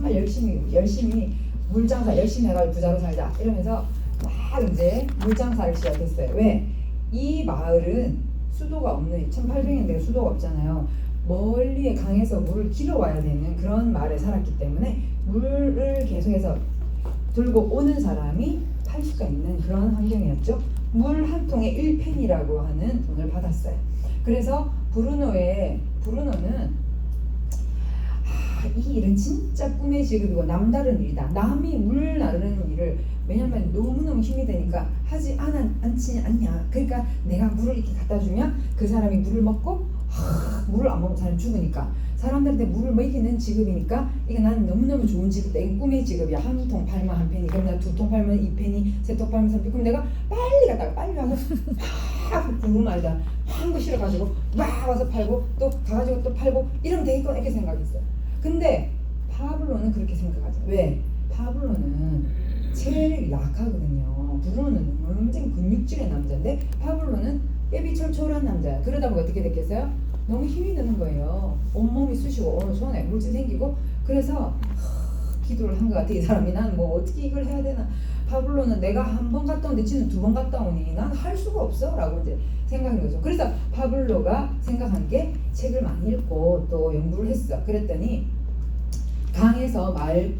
정말 열심히 물장사 열심히 해가지고 부자로 살자 이러면서 막 이제 물장사를 시작했어요. 왜? 이 마을은 수도가 없는 1800년대 수도가 없잖아요. 멀리에 강에서 물을 길어와야 되는 그런 마을에 살았기 때문에 물을 계속해서 들고 오는 사람이 팔 수가 있는 그런 환경이었죠. 물 한 통에 1펜이라고 하는 돈을 받았어요. 그래서 브루노는 이 일은 진짜 꿈의 직업이고 남다른 일이다. 남이 물 나르는 일을 왜냐면 너무너무 힘이 드니까 하지 않지 않냐. 그러니까 내가 물을 이렇게 갖다 주면 그 사람이 물을 먹고 물을 안 먹으면 사람이 죽으니까 사람들한테 물을 먹이는 직업이니까 이게 나는 너무너무 좋은 직업이다. 이게 꿈의 직업이야. 한 통 팔면 한 펜이, 그럼 나 두 통 팔면 2펜이, 세 통 팔면 3펜이. 그럼 내가 빨리 갔다가 빨리 가서 막 구름알다 한 거 실어가지고 막 와서 팔고 또 가가지고 또 팔고 이러면 되겠구나 이렇게 생각했어요. 근데 파블로는 그렇게 생각하죠. 왜? 파블로는 체력이 약하거든요. 브루노는 굉장히 근육질의 남자인데 파블로는 깨비철철한 남자야. 그러다 보니까 어떻게 됐겠어요? 너무 힘이 드는 거예요. 온몸이 쑤시고 손에 물질 생기고 그래서 기도를 한 것 같아. 이 사람이 난 뭐 어떻게 이걸 해야 되나. 파블로는 내가 한 번 갔다 오는데 지는 2번 갔다 오니 난 할 수가 없어 라고 이제 생각한 거죠. 그래서 파블로가 생각한 게 책을 많이 읽고 또 연구를 했어. 그랬더니 강에서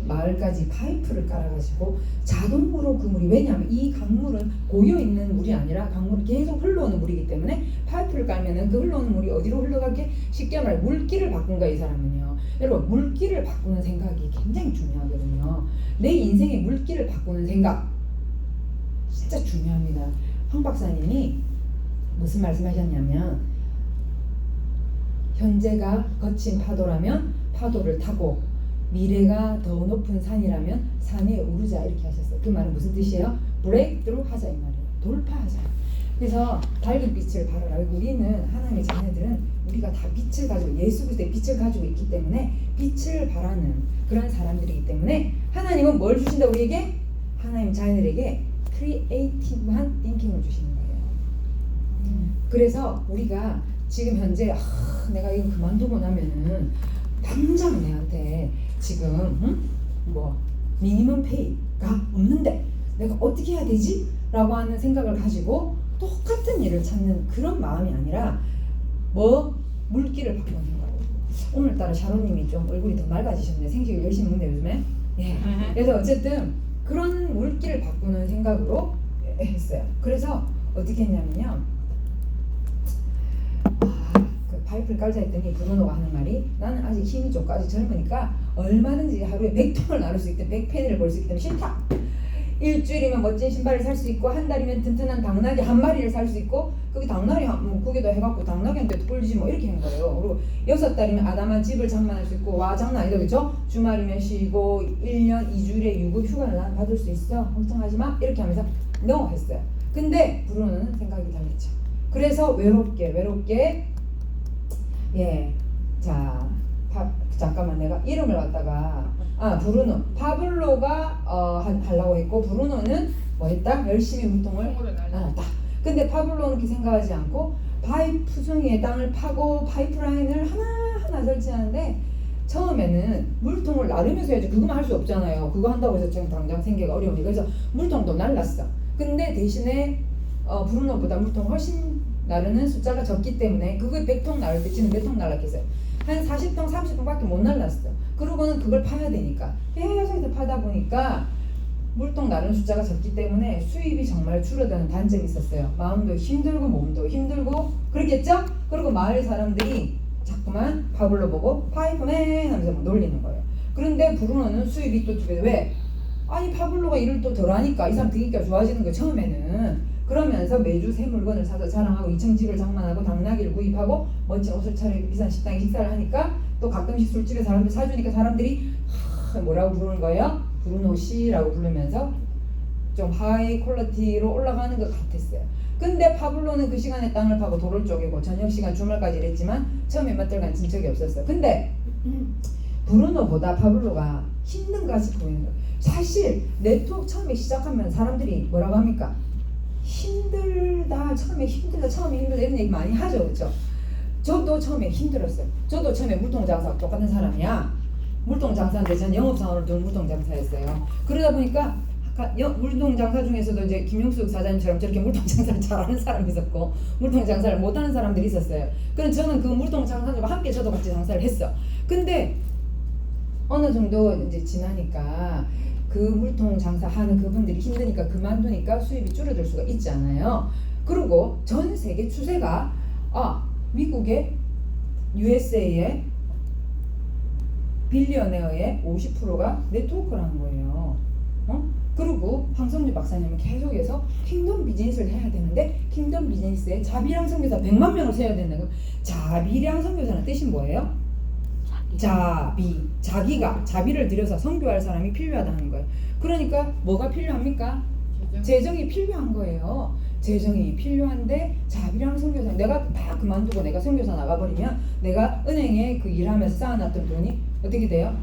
마을까지 파이프를 깔아가지고 자동으로 그 물이, 왜냐하면 이 강물은 고여있는 물이 아니라 강물이 계속 흘러오는 물이기 때문에 파이프를 깔면은 그 흘러오는 물이 어디로 흘러가게, 쉽게 말해 물길을 바꾼 거야 이 사람은요. 여러분 물길을 바꾸는 생각이 굉장히 중요하거든요. 내 인생의 물길을 바꾸는 생각 진짜 중요합니다. 황 박사님이 무슨 말씀하셨냐면 현재가 거친 파도라면 파도를 타고 미래가 더 높은 산이라면 산에 오르자 이렇게 하셨어요. 그 말은 무슨 뜻이에요? 브레이크드루 하자 이 말이에요. 돌파하자. 그래서 밝은 빛을 발하라. 우리는 하나님의 자녀들은 우리가 다 빛을 가지고 예수 그리스도의 빛을 가지고 있기 때문에 빛을 발하는 그런 사람들이기 때문에 하나님은 뭘 주신다 우리에게? 하나님 자녀들에게 크리에이티브한 띵킹을 주시는 거예요. 그래서 우리가 지금 현재 내가 이거 그만두고 나면은 당장 내한테 지금 뭐 미니멈 페이가 없는데 내가 어떻게 해야 되지? 라고 하는 생각을 가지고 똑같은 일을 찾는 그런 마음이 아니라 뭐 물기를 바꾸는 생각으로. 오늘따라 샤론님이 좀 얼굴이 더 맑아지셨네. 생식을 열심히 먹네 요즘에. 예. 그래서 어쨌든 그런 물기를 바꾸는 생각으로 했어요. 그래서 어떻게 했냐면요, 파이프를 깔자 했더니 브루노가 하는 말이, 나는 아직 힘이 좋고 아직 젊으니까 얼마든지 하루에 100통을 나눌 수 있기 때문에 100펜을 벌 수 있기 때문에 싫다. 일주일이면 멋진 신발을 살 수 있고 한 달이면 튼튼한 당나귀 한 마리를 살 수 있고 거기 당나귀 뭐 거기다 해갖고 당나귀한테 꿀리지 뭐 이렇게 한 거예요. 그리고 6달이면 아담한 집을 장만할 수 있고 와 장난 아니다 그죠? 주말이면 쉬고 1년 2주일에 유급 휴가를 난 받을 수 있어 걱정하지 마 이렇게 하면서 no 했어요. 근데 브루노는 생각이 달랐죠. 그래서 외롭게 예, 자, 잠깐만 내가 이름을 갖다가 브루노, 파블로가 하려고 했고 브루노는 뭐 했다? 열심히 물통을 나눴다. 근데 파블로는 그렇게 생각하지 않고 파이프 중에 땅을 파고 파이프라인을 하나하나 설치하는데 처음에는 물통을 나르면서 해야지. 그거만 할 수 없잖아요. 그거 한다고 해서 지금 당장 생계가 어려우니까. 그래서 물통도 날랐어. 근데 대신에 브루노보다 물통을 훨씬 나르는 숫자가 적기 때문에 그걸 100통 나를 때 지금 몇 통 날랐겠어요? 한 40통, 30통밖에 못 날랐어. 그러고는 그걸 파야 되니까 계속 파다 보니까 물통 나르는 숫자가 적기 때문에 수입이 정말 줄어드는 단점이 있었어요. 마음도 힘들고 몸도 힘들고 그렇겠죠? 그리고 마을 사람들이 자꾸만 파블로 보고 파이프맨 하면서 놀리는 거예요. 그런데 브루노는 수입이 또 두 배. 왜? 아니 파블로가 일을 또 덜 하니까 이 사람 등기가 좋아지는 거예요. 처음에는. 그러면서 매주 새 물건을 사서 자랑하고 2층 집을 장만하고 당나귀를 구입하고 멋진 옷을 차리고 비싼 식당에 식사를 하니까 또 가끔씩 술집에 사람들 사주니까 사람들이 뭐라고 부르는 거예요? 브루노 씨라고 부르면서 좀 하이 퀄리티로 올라가는 것 같았어요. 근데 파블로는 그 시간에 땅을 파고 돌을 쪼개고 저녁 시간 주말까지 일했지만 처음에 몇 달간 진 적이 없었어요. 근데 브루노보다 파블로가 힘든 것이 보이는 거예요. 사실 네트워크 처음에 시작하면 사람들이 뭐라고 합니까? 힘들다, 처음에 힘들다 이런 얘기 많이 하죠. 그렇죠? 저도 처음에 힘들었어요. 저도 처음에 물통 장사하고 똑같은 사람이야. 물통 장사인데 저는 영업사원을 둔 물통 장사였어요. 그러다 보니까 물통 장사 중에서도 이제 김용숙 사장님처럼 저렇게 물통 장사를 잘하는 사람이 있었고 물통 장사를 못하는 사람들이 있었어요. 그래서 저는 그 물통 장사님과 함께 저도 같이 장사를 했어. 근데 어느 정도 이제 지나니까 그 물통 장사하는 그분들이 힘드니까 그만두니까 수입이 줄어들 수가 있잖아요. 그리고 전 세계 추세가 미국의 USA의 빌리어네어의 50%가 네트워크라는 거예요. 그리고 황성주 박사님은 계속해서 킹덤 비즈니스를 해야 되는데 킹덤 비즈니스에 자비랑 선교사 100만 명을 세워야 된다는 거. 자비랑 선교사는 뜻이 뭐예요? 자비를 들여서 선교할 사람이 필요하다는 거예요. 그러니까 뭐가 필요합니까? 재정이 필요한 거예요. 재정이 필요한데 자비랑 선교사, 내가 다 그만두고 내가 선교사 나가버리면 내가 은행에 그 일하면서 쌓아놨던 돈이 어떻게 돼요?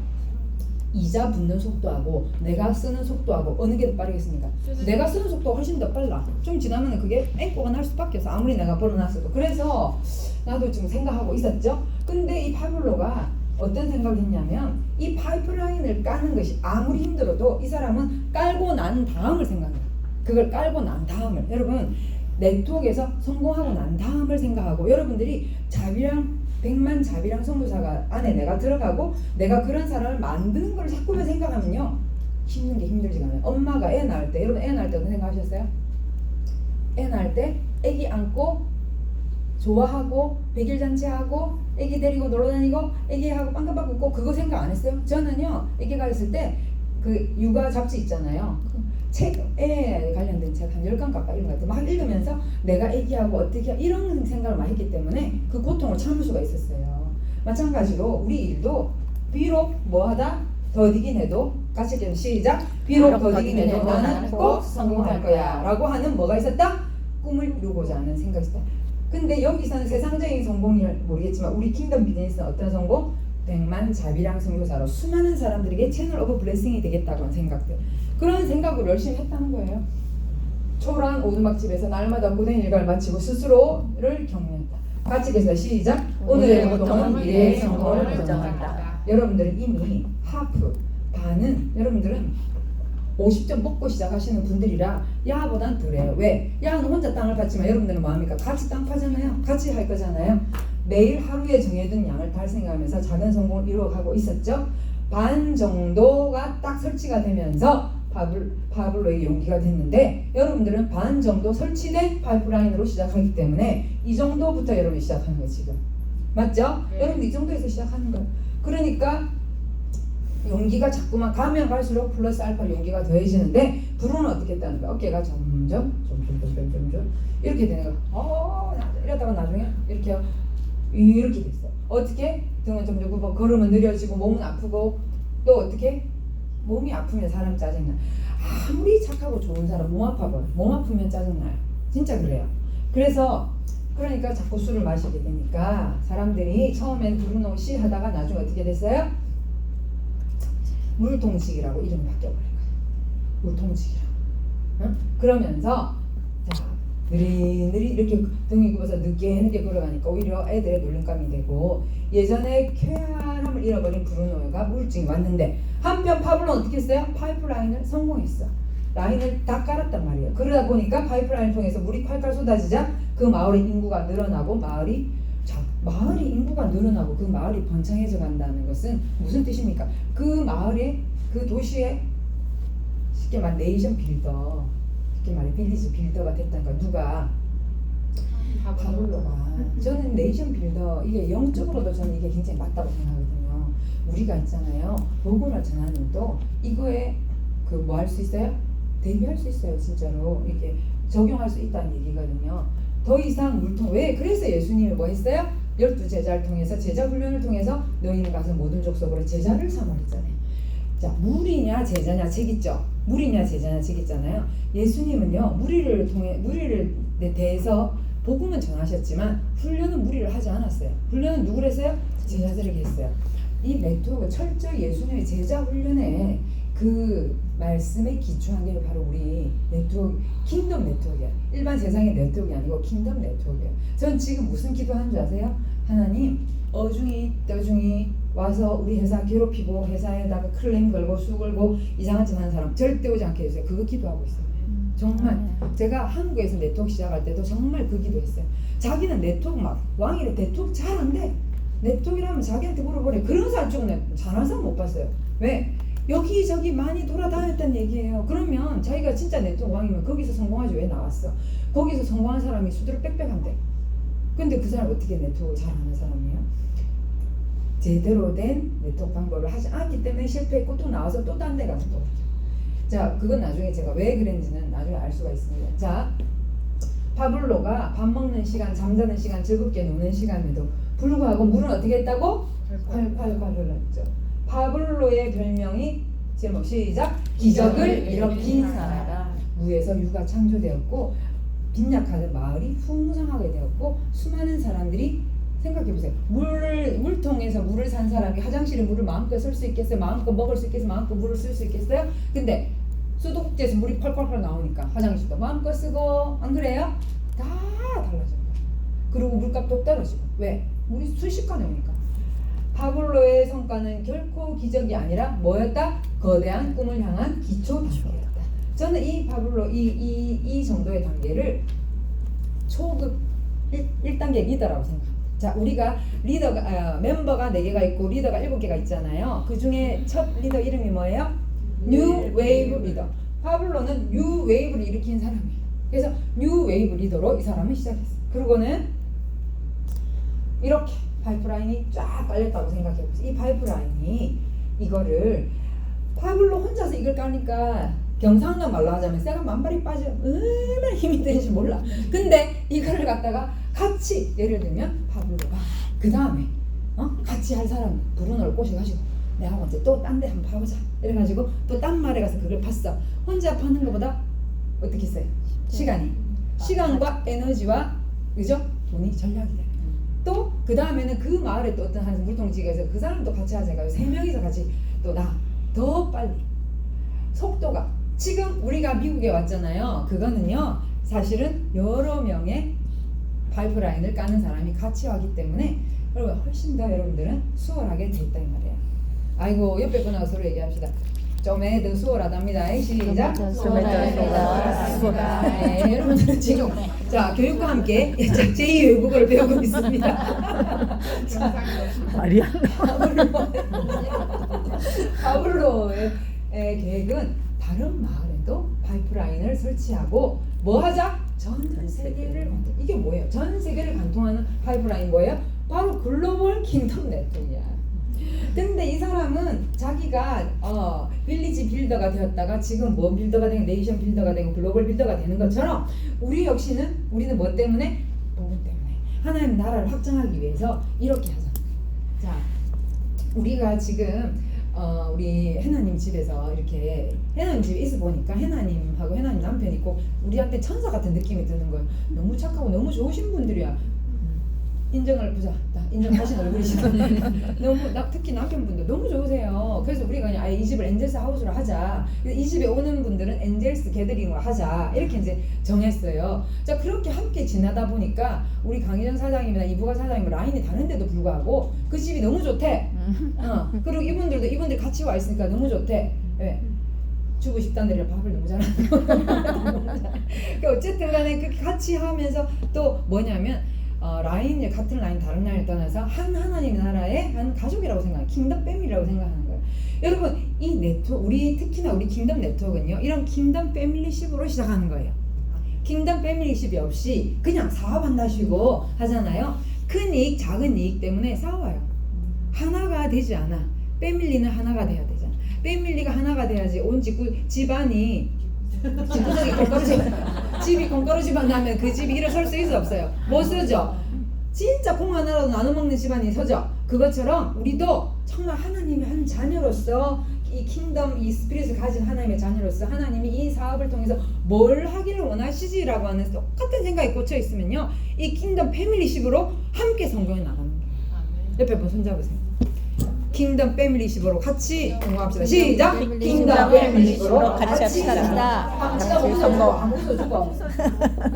이자 붙는 속도하고 내가 쓰는 속도하고 어느 게 더 빠르겠습니까? 내가 쓰는 속도가 훨씬 더 빨라. 좀 지나면 그게 앵꼬가 날 수밖에 없어. 아무리 내가 벌어놨어도. 그래서 나도 지금 생각하고 있었죠. 근데 이 파블로가 어떤 생각을 했냐면 이 파이프라인을 까는 것이 아무리 힘들어도 이 사람은 깔고 난 다음을 생각해요. 그걸 깔고 난 다음을, 여러분 네트워크에서 성공하고 난 다음을 생각하고, 여러분들이 자비랑 100만 자비랑 선교사가 안에 내가 들어가고 내가 그런 사람을 만드는 걸 자꾸만 생각하면요 힘든 게 힘들지가 않아요. 엄마가 애 낳을 때, 여러분 애 낳을 때 어떤 생각하셨어요? 애 낳을 때 애기 안고 좋아하고 백일잔치하고 애기 데리고 놀러다니고 애기하고 빵긋빵긋 웃고 그거 생각 안 했어요? 저는요 애기가 있을 때 그 육아 잡지 있잖아요. 책에 관련된 책 한 10권 가까이 이런 것 같아요. 막 읽으면서 내가 애기하고 어떻게 이런 생각을 많이 했기 때문에 그 고통을 참을 수가 있었어요. 마찬가지로 우리 일도 비록 뭐하다 더디긴 해도 같이 얘기하면 시작. 비록 더디긴 해도 나는 꼭 성공할 거야 라고 하는 뭐가 있었다? 꿈을 이루고자 하는 생각이 있었다. 근데 여기서는 세상적인 성공을 모르겠지만 우리 킹덤 비즈니스는 어떤 성공? 100만 자비랑 선교사로 수많은 사람들에게 채널 오브 블레싱이 되겠다고 하는 생각들, 그런 생각으로 열심히 했다는 거예요. 초라한 오두막집에서 날마다 고된 일과를 마치고 스스로를 격려했다. 같이 계세요. 시작. 오늘의 고통은 미래의 성공을 보장한다. 여러분들은 이미 하프 반은 여러분들은 50점 먹고 시작하시는 분들이라 야보단 덜해요. 왜? 야는 혼자 땅을 팠지만 여러분들은 뭐합니까? 같이 땅 파잖아요. 같이 할 거잖아요. 매일 하루에 정해둔 양을 달성하면서 작은 성공을 이루어가고 있었죠. 반 정도가 딱 설치가 되면서 파블로의 용기가 됐는데, 여러분들은 반 정도 설치된 파이프라인으로 시작하기 때문에 이 정도부터 여러분이 시작하는 거예요 지금. 맞죠? 여러분 이 정도에서 시작하는 거예요. 그러니까 용기가 자꾸만 가면 갈수록 플러스 알파 용기가 더해지는데, 불호는 어떻게 했다는 거야? 어깨가 점점 이렇게 되는 거야. 이러다가 나중에 이렇게 됐어. 어떻게? 등은 점점 굽어, 걸으면 느려지고 몸은 아프고, 또 어떻게? 몸이 아프면 사람 짜증나. 아무리 착하고 좋은 사람 몸 아파봐요. 몸 아프면 짜증나요. 진짜 그래요. 그러니까 자꾸 술을 마시게 되니까 사람들이 처음엔 브루노 씨 하다가 나중에 어떻게 됐어요? 물통직이라고 이름이 바뀌어버린 거예요. 물통직이라고. 응? 그러면서 자 느리느리 이렇게 등이 굽어서 늦게 걸어가니까 오히려 애들의 놀림감이 되고, 예전에 쾌활함을 잃어버린 브루노가 우울증이 왔는데, 한편 파블로는 어떻게 했어요? 파이프라인을 성공했어. 라인을 다 깔았단 말이에요. 그러다 보니까 파이프라인을 통해서 물이 콸콸 쏟아지자 그 마을의 인구가 늘어나고, 마을이 인구가 늘어나고 그 마을이 번창해져 간다는 것은 무슨 뜻입니까? 그 마을에, 그 도시에 쉽게 말해 네이션 빌더, 쉽게 말해 빌리지 빌더가 됐다는 거야. 누가? 파블로가. 저는 네이션 빌더, 이게 영적으로도 저는 이게 굉장히 맞다고 생각하거든요. 우리가 있잖아요, 복음을 전하는 또 이거에 그 뭐 할 수 있어요? 대비할 수 있어요. 진짜로 이게 적용할 수 있다는 얘기거든요. 더 이상 물통, 왜? 그래서 예수님이 뭐 했어요? 12제자를 통해서, 제자 훈련을 통해서 너희는 가서 모든 족속으로 제자를 삼아 했잖아요. 자, 무리냐 제자냐 책 있죠? 무리냐 제자냐 책 있잖아요. 예수님은요 무리를 대해서 복음은 전하셨지만 훈련은 무리를 하지 않았어요. 훈련은 누구를 했어요? 제자들에게 했어요. 이 네트워크, 철저히 예수님의 제자 훈련에 그 말씀에 기초한 게 바로 우리 네트워크, 킹덤 네트워크야. 일반 세상의 네트워크가 아니고 킹덤 네트워크야. 전 지금 무슨 기도하는 줄 아세요? 하나님, 어중이 떠중이 와서 우리 회사 괴롭히고 회사에다가 클레임 걸고 수 걸고 이상한 짓 하는 사람 절대 오지 않게 해주세요. 그거 기도하고 있어요. 정말 제가 한국에서 네트워크 시작할 때도 정말 그 기도했어요. 자기는 네트워크 막 왕이래 네트워크 잘한대. 네트워크라면 자기한테 물어보래. 그런 사람 쪽은 잘하는 사람 못 봤어요. 왜? 여기저기 많이 돌아다녔다는 얘기예요. 그러면 자기가 진짜 네트워크 왕이면 거기서 성공하지 왜 나왔어? 거기서 성공한 사람이 수두룩 빽빽한데. 근데 그 사람 어떻게 네트워크 잘하는 사람이에요? 제대로 된 네트워크 방법을 하지 않기 때문에 실패했고 또 나와서 또 딴 데 가서 또. 자, 그건 나중에 제가 왜 그랬는지는 나중에 알 수가 있습니다. 자, 파블로가 밥 먹는 시간, 잠자는 시간, 즐겁게 노는 시간에도 불구하고 물은 어떻게 했다고? 콸콸콸 흘렀죠. 파블로의 별명이 제목 시작! 기적을 일으킨 사람. 무에서 유가 창조되었고 빈약하던 마을이 풍성하게 되었고 수많은 사람들이 생각해보세요. 물통에서 물을 산 사람이 화장실에 물을 마음껏 쓸 수 있겠어요? 마음껏 먹을 수 있겠어요? 마음껏 물을 쓸 수 있겠어요? 근데 수도꼭지에서 물이 펄펄펄 나오니까 화장실도 마음껏 쓰고 안 그래요? 다 달라진 거예요. 그리고 물값도 떨어지고. 왜? 물이 순식간에 오니까. 파블로의 성과는 결코 기적이 아니라 뭐였다? 거대한 꿈을 향한 기초 단계였다. 저는 이 파블로 이 정도의 단계를 초급 1단계 리더라고 생각합니다. 자, 우리가 리더가 멤버가 4개가 있고 리더가 7개가 있잖아요. 그 중에 첫 리더 이름이 뭐예요? 뉴 웨이브 리더. 파블로는 뉴 웨이브를 일으킨 사람이에요. 그래서 뉴 웨이브 리더로 이 사람은 시작했어요. 그리고는 이렇게 파이프라인이 쫙 깔렸다고 생각해보세요. 이 파이프라인이 이거를 파블로 혼자서 이걸 까니까 경상도 말로 하자면 쇠가 만발이 빠져 얼마나 힘이 드는지 몰라. 근데 이거를 갖다가 같이 예를 들면 파블로가 그 다음에 같이 할 사람 브루노를 꼬셔가지고 내가 먼저 또 딴 데 한번 파보자 이래가지고 또 딴 말에 가서 그걸 팠어. 혼자 파는 것보다 어떻게 써요? 시간과 에너지와 그죠? 돈이 전략이 돼요. 또 그 다음에는 그 마을에 또 어떤 한 물통지기에서 그 사람도 같이 하자 해가지고 3명이서 같이 또 더 빨리 속도가 지금 우리가 미국에 왔잖아요. 그거는요 사실은 여러 명의 파이프라인을 까는 사람이 같이 왔기 때문에 여러분 훨씬 더 여러분들은 수월하게 돼 있다 이 말이에요. 아이고 옆에 분하고 서로 얘기합시다. 좀에 더 수월하답니다. 시작. 수월하다. 네, 여러분들은 지금 자 교육과 함께 제2 외국어를 배우고 있습니다. 말이 안 나와. 파블로의 계획은 다른 마을에도 파이프라인을 설치하고 뭐 하자? 전 세계를 이게 뭐예요? 전 세계를 관통하는 파이프라인 뭐예요? 바로 글로벌 킹덤 네트워크야. 근데 이 사람은 자기가 빌리지 빌더가 되었다가 지금 뭐 빌더가 되고 네이션 빌더가 되고 글로벌 빌더가 되는 것처럼 우리는 뭐 때문에? 복음 때문에 하나님 나라를 확장하기 위해서 이렇게 하잖아요. 자, 우리가 지금 우리 해나님 집에서 이렇게 해나님 집에 있어 보니까 해나님하고 해나님 남편 있고 우리한테 천사 같은 느낌이 드는 거예요. 너무 착하고 너무 좋으신 분들이야. 인정을 보자. 인정하신 얼굴이시죠. 너무 특히 남편분들 너무 좋으세요. 그래서 우리가 그냥 아예 이 집을 엔젤스 하우스로 하자. 이 집에 오는 분들은 엔젤스 게더링으로 하자. 이렇게 이제 정했어요. 자 그렇게 함께 지나다 보니까 우리 강희정 사장님이나 이부가 사장님 라인이 다른데도 불구하고 그 집이 너무 좋대. 그리고 이분들 같이 와 있으니까 너무 좋대. 왜? 주고 싶다는 데를 밥을 너무 잘하는 거. 어쨌든 간에 그렇게 같이 하면서 또 뭐냐면 라인 같은 라인 다른 라인을 떠나서 한 하나님 나라의 한 가족이라고 생각해요. 킹덤 패밀리라고 생각하는 거예요. 여러분 이 네트워크 특히나 우리 킹덤 네트워크는요 이런 킹덤 패밀리십으로 시작하는 거예요. 킹덤 패밀리십이 없이 그냥 사업한다시고 하잖아요. 큰 이익 작은 이익 때문에 싸워요. 하나가 되지 않아. 패밀리는 하나가 돼야 되잖아. 패밀리가 하나가 돼야지 온 집안이 집구석이 집이 콩가루 집안 나면 그 집이 일어설 수 있어 없어요? 못 서죠? 진짜 콩 하나라도 나눠 먹는 집안이 서죠? 그것처럼 우리도 정말 하나님의 한 자녀로서 이 킹덤 이 스피릿을 가진 하나님의 자녀로서 하나님이 이 사업을 통해서 뭘 하기를 원하시지라고 하는 똑같은 생각이 꽂혀 있으면요 이 킹덤 패밀리십으로 함께 성공해 나가는 거예요. 옆에 분 손잡으세요. 킹덤 패밀리십으로 같이 공부합시다. 시작! 킹덤 패밀리십으로 같이 합시다. 박지가 웃어주고 안 웃어주고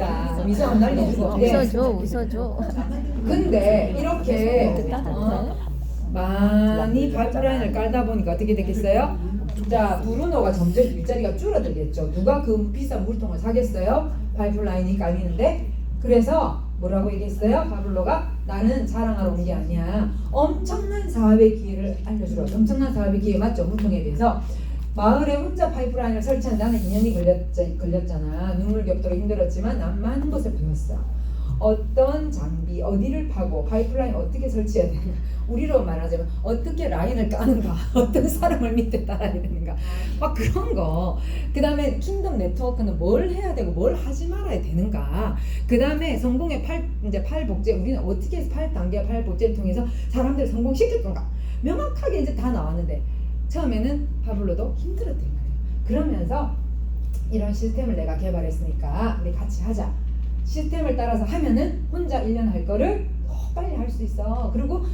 야 미소 안 날려주고 웃어줘. 근데 이렇게 많이 파이프라인을 깔다 보니까 어떻게 됐겠어요? 자, 브루노가 점점 일자리가 줄어들겠죠. 누가 그 비싼 물통을 사겠어요? 파이프라인이 깔리는데. 그래서 뭐라고 얘기했어요? 파블로가 나는 자랑하러 온 게 아니야. 엄청난 사업의 기회를 알려주러. 엄청난 사업의 기회 맞죠? 물통에 비해서. 마을에 혼자 파이프라인을 설치한 나는 2년이 걸렸잖아. 눈물 겹도록 힘들었지만 난 많은 것을 배웠어. 어떤 장비, 어디를 파고 파이프라인 어떻게 설치해야 되는가. 우리로 말하자면 어떻게 라인을 까는가. 어떤 사람을 밑에 따라야 되는가. 막 그런 거. 그 다음에 킹덤 네트워크는 뭘 해야 되고 뭘 하지 말아야 되는가. 그 다음에 성공의 8복제. 우리는 어떻게 해서 8단계 8복제를 통해서 사람들을 성공시킬 건가. 명확하게 이제 다 나왔는데 처음에는 파블로도 힘들었단 말이에요. 그러면서 이런 시스템을 내가 개발했으니까 우리 같이 하자. 시스템을 따라서 하면은 혼자 1년 할 거를 더 빨리 할 수 있어. 그리고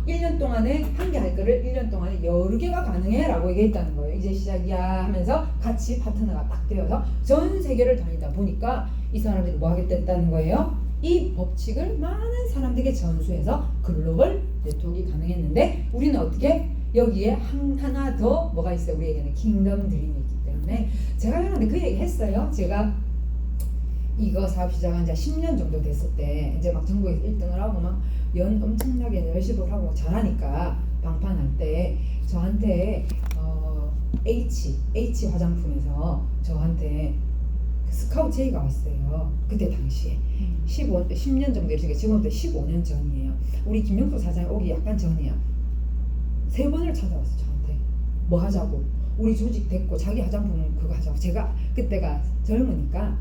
1년 동안에 한 개 할 거를 1년 동안에 여러 개가 가능해 라고 얘기했다는 거예요. 이제 시작이야 하면서 같이 파트너가 딱 되어서 전 세계를 다니다 보니까 이 사람들이 뭐 하겠다는 거예요? 이 법칙을 많은 사람들에게 전수해서 글로벌 네트워크가 가능했는데 우리는 어떻게? 여기에 하나 더 뭐가 있어요? 우리에게는 킹덤 드림이 있기 때문에 제가 여러분한테 그 얘기 했어요. 제가 이거 사업 시작한 지 10년 정도 됐을 때 이제 막 전국에서 1등을 하고 막 엄청나게 열심히 하고 막 잘하니까 방판할 때 저한테 H 화장품에서 저한테 스카우트 제의가 왔어요. 그때 당시에 10년 정도 됐으니까 지금부터 15년 전이에요. 우리 김영수 사장이 오기 약간 전이야. 3번을 찾아왔어 저한테. 뭐 하자고. 우리 조직 됐고 자기 화장품 그거 하자고. 제가 그때가 젊으니까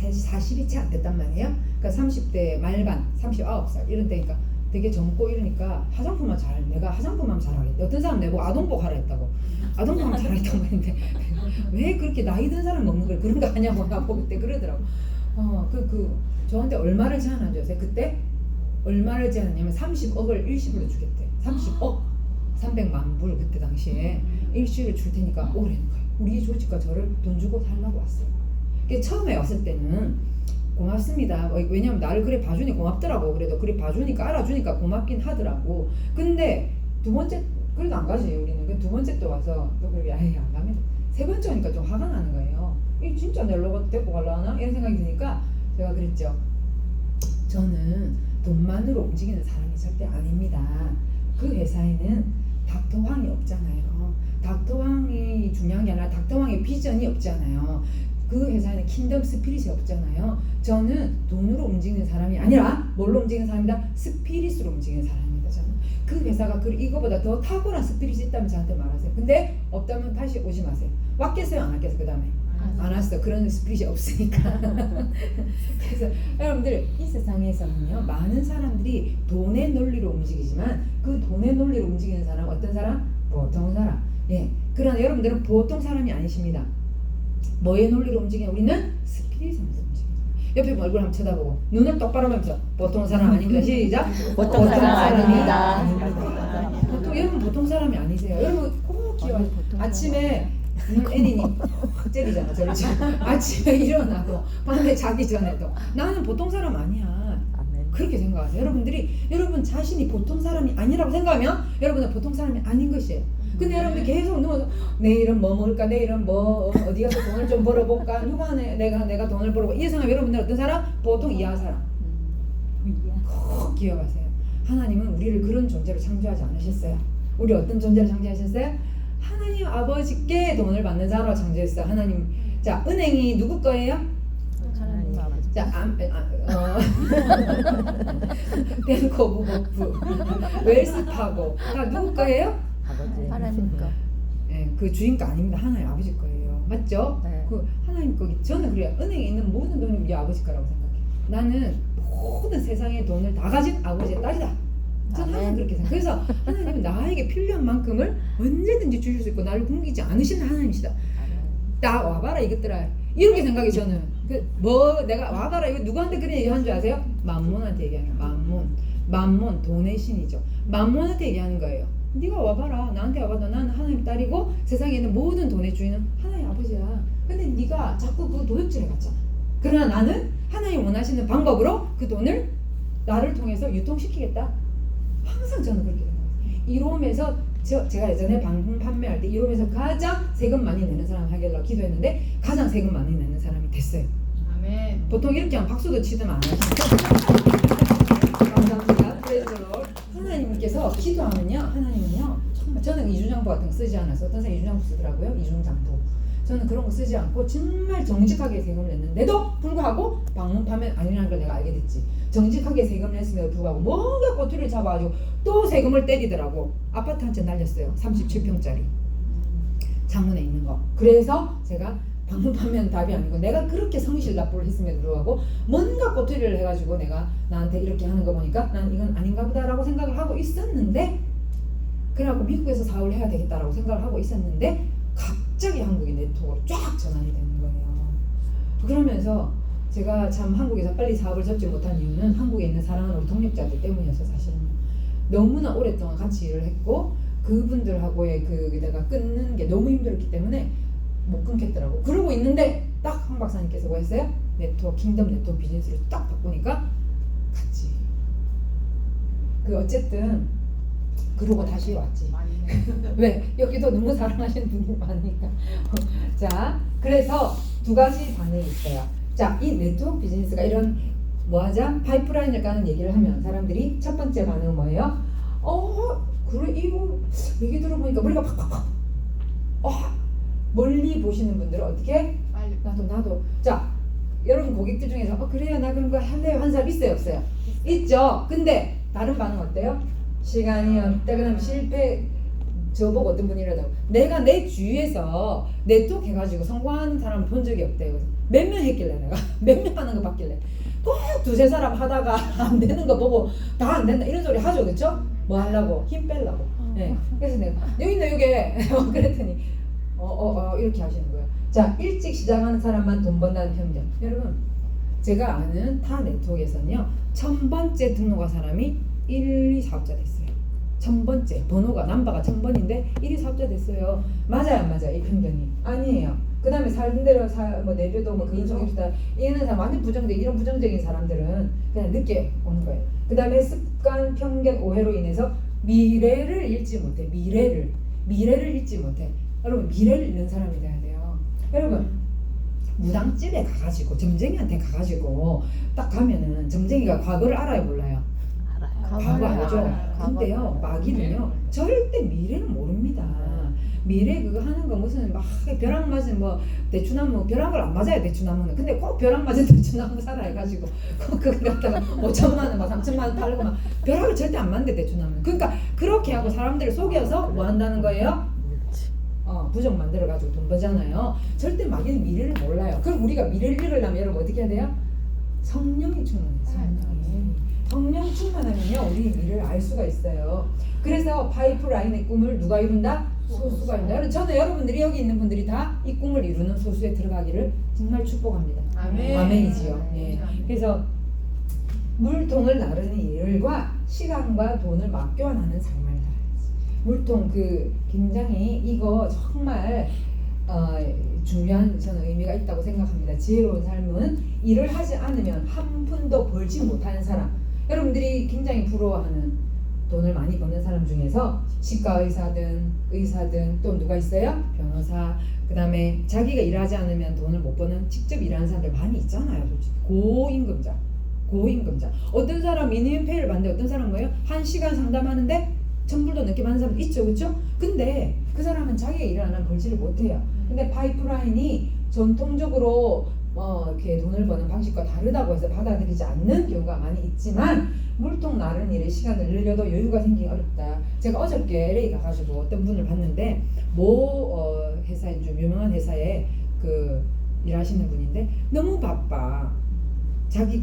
40이 채 안 됐단 말이에요. 그러니까 30대 말반, 39살 이런 때니까 되게 젊고 이러니까 화장품만 내가 화장품만 잘하겠다. 어떤 사람 내고 아동복 하라 했다고. 아동복만 잘하겠다고 했는데 왜 그렇게 나이 든 사람 먹는 걸 그런 거 하냐고 나보고 그때 그러더라고. 저한테 얼마를 제안한 줄 아세요? 그때 얼마를 제안했냐면 30억을 일시불로 주겠대. 30억 300만 불 그때 당시에 일시를 줄 테니까 오래는 거예요. 우리 조직과 저를 돈 주고 살라고 왔어요. 처음에 왔을 때는 고맙습니다. 왜냐면 나를 그래 봐주니 고맙더라고. 그래도 그래 봐주니까 알아주니까 고맙긴 하더라고. 근데 두 번째 그래도 안 가지 우리는. 두 번째 또 와서 또 그렇게 아예 안 가면 세 번째 오니까 좀 화가 나는 거예요. 이 진짜 내려고 데리고 가려나 이런 생각이 드니까 제가 그랬죠. 저는 돈만으로 움직이는 사람이 절대 아닙니다. 그 회사에는 닥터왕이 없잖아요. 닥터왕이 중요한 게 아니라 닥터왕의 비전이 없잖아요. 그 회사에는 킹덤 스피릿이 없잖아요. 저는 돈으로 움직이는 사람이 아니라 뭘로 움직이는 사람이다? 스피릿으로 움직이는 사람입니다. 저는 그 회사가 이거보다 더 탁월한 스피릿이 있다면 저한테 말하세요. 근데 없다면 다시 오지 마세요. 왔겠어요? 안 왔겠어요? 그 다음에 안 왔어. 그런 스피릿이 없으니까. 그래서 여러분들 이 세상에서는요 많은 사람들이 돈의 논리로 움직이지만 그 돈의 논리로 움직이는 사람 어떤 사람? 보통 사람. 예. 그러나 여러분들은 보통 사람이 아니십니다. 뭐의 논리로 움직이냐? 우리는 스피릿으로 움직여요. 옆에 얼굴 한번 쳐다보고 눈을 똑바로 보면서 보통 사람 아닙니다. 시작. 보통 사람 아닙니다. 보통 여러분 보통 사람이 아니세요. 여러분 꼭 기억하세요. 아침에 애린이 확 때리잖아. 저렇지. 아침에 일어나도 밤에 자기 전에도 나는 보통 사람 아니야. 그렇게 생각하세요. 여러분 자신이 보통 사람이 아니라고 생각하면 여러분은 보통 사람이 아닌 것이에요. 근데 여러분들 계속 누워서 내일은 뭐 먹을까? 내일은 뭐 어디 가서 돈을 좀 벌어볼까? 내가 돈을 벌어볼까? 이 생각 여러분들 어떤 사람? 보통 이하 사람. 꼭 기억하세요. 하나님은 우리를 그런 존재로 창조하지 않으셨어요. 우리 어떤 존재로 창조하셨어요? 하나님 아버지께 돈을 받는 자로 창조했어요. 하나님. 자, 은행이 누구 거예요? 자, 벤코브 버프, 웰스파고 다 누구 거예요? 하나님 거. 네, 그 주인 거 아닙니다. 하나님 아버지 거예요. 맞죠? 네. 그 하나님 거기 저는 그래요. 은행에 있는 모든 돈이 우리 아버지 거라고 생각해요. 나는 모든 세상의 돈을 다 가진 아버지의 딸이다. 저는 항상 그렇게 생각해요. 그래서 하나님은 나에게 필요한 만큼을 언제든지 주실 수 있고 나를 굶기지 않으시는 하나님이시다. 나 와봐라 이것들아. 이렇게 생각해 저는. 내가 와봐라 이거 누구한테 그런 얘기 하는 줄 아세요? 만몬한테 얘기하는 거예요. 만몬 돈의 신이죠. 만몬한테 얘기하는 거예요. 네가 와봐라. 나한테 와봐도 나는 하나님 딸이고 세상에 있는 모든 돈의 주인은 하나님 아버지야. 근데 네가 자꾸 그 도둑질해 갔잖아. 그러나 나는 하나님 원하시는 방법으로 그 돈을 나를 통해서 유통시키겠다. 항상 저는 그렇게 생각해요. 이롬에서 제가 예전에 방송 판매할 때 이롬에서 가장 세금 많이 내는 사람 하길래 기도했는데 가장 세금 많이 내는 사람이 됐어요. 아멘. 보통 이렇게 하면 박수도 치든 안 하시는 감사합니다. 그래서 하나님께서 기도하면요, 하나님은요 정말 저는 이중장부 같은 거 쓰지 않아서 어떤 사람이 이중장부 쓰더라고요. 이중장부. 저는 그런 거 쓰지 않고 정말 정직하게 세금을 냈는데도 불구하고 방문파면 아니라는 걸 내가 알게 됐지. 정직하게 세금을 냈음에도 불구하고 뭔가 꼬투리를 잡아가지고 또 세금을 때리더라고. 아파트 한 채 날렸어요. 37평짜리 창문에 있는 거. 그래서 제가 방문파면 답이 아니고 내가 그렇게 성실 납부를 했음에도 불구하고 뭔가 꼬투리를 해가지고 내가 나한테 이렇게 하는 거 보니까 난 이건 아닌가 보다라고 생각을 하고 있었는데, 그래갖고 미국에서 사업을 해야 되겠다라고 생각을 하고 있었는데 갑자기 한국이 네트워크로 쫙 전환이 되는 거예요. 그러면서 제가 참 한국에서 빨리 사업을 접지 못한 이유는 한국에 있는 사랑하는 우리 동력자들 때문이어서 사실은 너무나 오랫동안 같이 일을 했고 그분들하고의 그 내가 끊는 게 너무 힘들었기 때문에 못 끊겠더라고. 그러고 있는데 딱 황 박사님께서 뭐 했어요? 네트워크 킹덤 네트워크 비즈니스를 딱 바꾸니까 같이 그 어쨌든 그러고 다시 왔지. 왜? 여기도 너무 사랑하시는 분이 많으니까. 자, 그래서 두 가지 반응이 있어요. 자, 이 네트워크 비즈니스가 이런 뭐하자? 파이프라인을 까는 얘기를 하면 사람들이 첫 번째 반응은 뭐예요? 그래 이거 얘기 들어보니까 머리가 팍팍팍. 멀리 보시는 분들은 어떻게? 나도. 자, 여러분 고객들 중에서 그래요 나 그런 거 할래요 한 사람 있어요 없어요? 있죠. 근데 다른 반응 어때요? 시간이 없다 그러면 실패. 저보고 어떤 분이라도 내가 내 주위에서 네트워크 해가지고 성공하는 사람을 본 적이 없대요. 몇 명 했길래 내가 몇 명 하는 거 봤길래 꼭 두세 사람 하다가 안 되는 거 보고 다 안 된다 이런 소리 하죠. 그쵸? 뭐 하려고? 힘 빼려고. 네. 그래서 내가 여기 있네 요게 그랬더니 이렇게 하시는 거예요. 자, 일찍 시작하는 사람만 돈 번다는 편견. 여러분 제가 아는 타 네트워크에서는요 1000번째 등록한 사람이 1, 2 사업자 됐어요. 1000번째 번호가 넘버가 1000번인데 1위 사업자 됐어요. 맞아요 안 맞아요? 이 편견이 아니에요. 그 다음에 살던 대로 뭐 내배도 뭐 그 인성이다 이런 사람 완전 부정적 이런 부정적인 사람들은 그냥 늦게 오는 거예요. 그 다음에 습관 편견 오해로 인해서 미래를 읽지 못해. 미래를 읽지 못해. 여러분 미래를 읽는 사람이 돼야 돼요. 여러분 무당집에 가가지고 점쟁이한테 가가지고 딱 가면은 점쟁이가 과거를 알아요 몰라요? 과거 알죠? 근데요 마귀는요 절대 미래는 모릅니다. 미래 그거 하는 거 무슨 막 벼락 맞은 뭐 대추나무 벼락을 안 맞아요 대추나무는. 근데 꼭 벼락 맞은 대추나무 사라 해가지고 그거 갖다가 5천만 원 막 3천만 원 팔고 막 벼락을 절대 안 맞는데 대추나무는. 그러니까 그렇게 하고 사람들을 속여서 뭐 한다는 거예요? 부정 만들어가지고 돈 버잖아요. 절대 마귀는 미래를 몰라요. 그럼 우리가 미래를 읽으려면 여러분 어떻게 해야 돼요? 성령이 충만해요. 성령 충만하면요 우리 미래를 알 수가 있어요. 그래서 파이프라인의 꿈을 누가 이룬다? 소수가 이룬다. 저는 여러분들이 여기 있는 분들이 다 이 꿈을 이루는 소수에 들어가기를 정말 축복합니다. 아멘. 아멘이지요. 예. 그래서 물통을 나르는 일과 시간과 돈을 맞교환하는 삶을 살아야지. 물통 굉장히 이거 정말 중요한 저는 의미가 있다고 생각합니다. 지혜로운 삶은 일을 하지 않으면 한 푼도 벌지 못하는 사람. 여러분들이 굉장히 부러워하는 돈을 많이 버는 사람 중에서 치과 의사든 또 누가 있어요? 변호사. 그 다음에 자기가 일하지 않으면 돈을 못 버는 직접 일하는 사람들 많이 있잖아요. 솔직히. 고임금자. 어떤 사람 미니멈 페이를 받는데 어떤 사람 뭐예요? 1시간 상담하는데 1000불도 넘게 받는 사람 있죠. 그렇죠? 근데 그 사람은 자기가 일을 안 하면 벌지를 못해요. 근데 파이프라인이 전통적으로 이렇게 돈을 버는 방식과 다르다고 해서 받아들이지 않는 경우가 많이 있지만 물통 나르는 일에 시간을 늘려도 여유가 생기기 어렵다. 제가 어저께 LA 가가지고 어떤 분을 봤는데 회사에 좀 유명한 회사에 일하시는 분인데 너무 바빠. 자기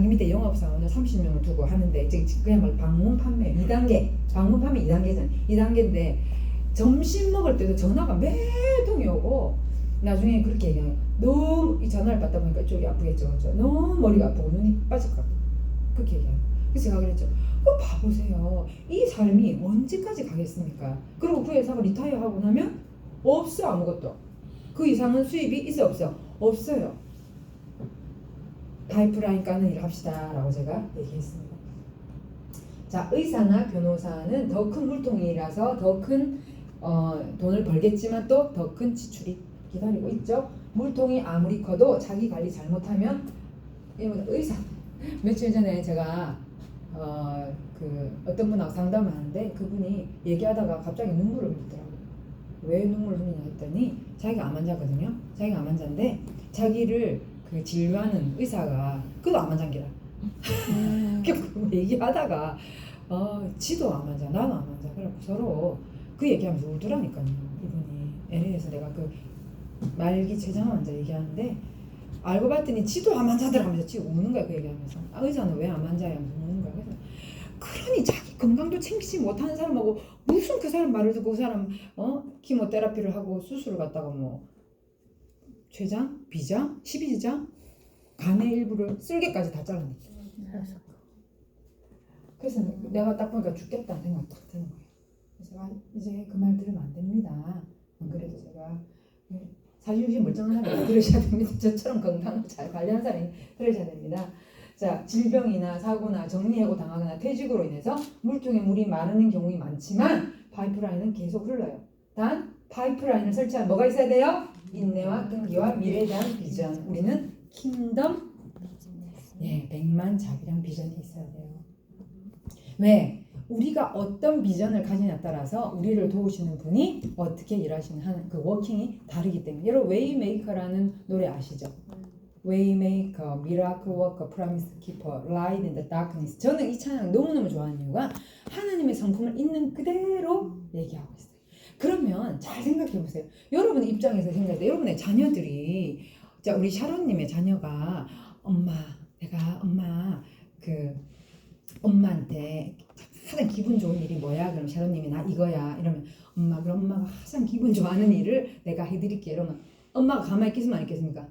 밑에 영업사원을 30명을 두고 하는데 그야말로 방문 판매 2단계 방문 판매 2단계잖아요. 2단계인데 점심 먹을 때도 전화가 몇 통이 오고 나중에 그렇게 얘기해요. 너무 이 전화를 받다 보니까 이쪽이 아프겠죠. 그렇죠? 너무 머리가 아프고 눈이 빠질 것 같고 그렇게 얘기해요. 그래서 제가 그랬죠. 봐보세요. 이 삶이 언제까지 가겠습니까? 그리고 그 회사가 리타이어 하고 나면 없어 아무것도. 그 이상은 수입이 있어 없어? 없어요. 파이프라인 까는 일 합시다 라고 제가 얘기했습니다. 자, 의사나 변호사는 더 큰 물통이라서 더 큰 돈을 벌겠지만 또 더 큰 지출이 기다리고 있죠. 물통이 아무리 커도 자기 관리 잘못하면 의사 며칠 전에 제가 어떤 분하고 상담을 하는데 그분이 얘기하다가 갑자기 눈물을 흘리더라고요. 왜 눈물을 흘리냐 했더니 자기가 암 환자거든요. 자기가 암 환자인데 자기를 그 진료하는 의사가 그도 암 환자인기라. 얘기하다가 지도 암 환자, 나도 암 환자. 그래서 서로 그 얘기하면서 울더라니까요. 이분이 LA에서 내가 그 말기 췌장 환자 얘기하는데 알고 봤더니 지도 암 환자들 하면서 지금 우는 거야. 그 얘기하면서 의사는 왜 암 환자야 하면서 우는 거야. 그래서 그러니 자기 건강도 챙기지 못하는 사람하고 무슨 그 사람 말을 듣고 그 사람 키모테라피를 하고 수술을 갔다가 뭐 췌장, 비장, 12지장, 간의 일부를 쓸개까지 다 잘랐네. 그래서 내가 딱 보니까 죽겠다는 생각이 딱 드는 거예요. 그래서 이제 그 말 들으면 안 됩니다. 안 그래도 제가 사유시 멀쩡한 사람이 들으셔야 됩니다. 저처럼 건강을 잘 관리하는 사람이 들으셔야 됩니다. 자, 질병이나 사고나 정리해고 당하거나 퇴직으로 인해서 물통에 물이 마르는 경우가 많지만 파이프라인은 계속 흘러요. 단 파이프라인을 설치한 뭐가 있어야 돼요? 인내와 끈기와 미래에 대한 비전. 우리는 킹덤 백만 자비랑 비전이 있어야 돼요. 왜? 우리가 어떤 비전을 가지냐에 따라서 우리를 도우시는 분이 어떻게 일하시는 하는 그 워킹이 다르기 때문에. 여러분 웨이메이커라는 노래 아시죠? Waymaker, Miracle Worker, Promise Keeper, Light in the Darkness. 저는 이 찬양 너무너무 좋아하는 이유가 하나님의 성품을 있는 그대로 얘기하고 있어요. 그러면 잘 생각해 보세요. 여러분 입장에서 생각해 보세요. 여러분의 자녀들이 자 우리 샤론님의 자녀가 엄마한테 가장 기분 좋은 일이 뭐야? 그럼 샤론님이 나 이거야. 이러면 그럼 엄마가 가장 기분 좋아하는 일을 내가 해드릴게. 이러면 엄마가 가만히 있겠으면 안 있겠습니까?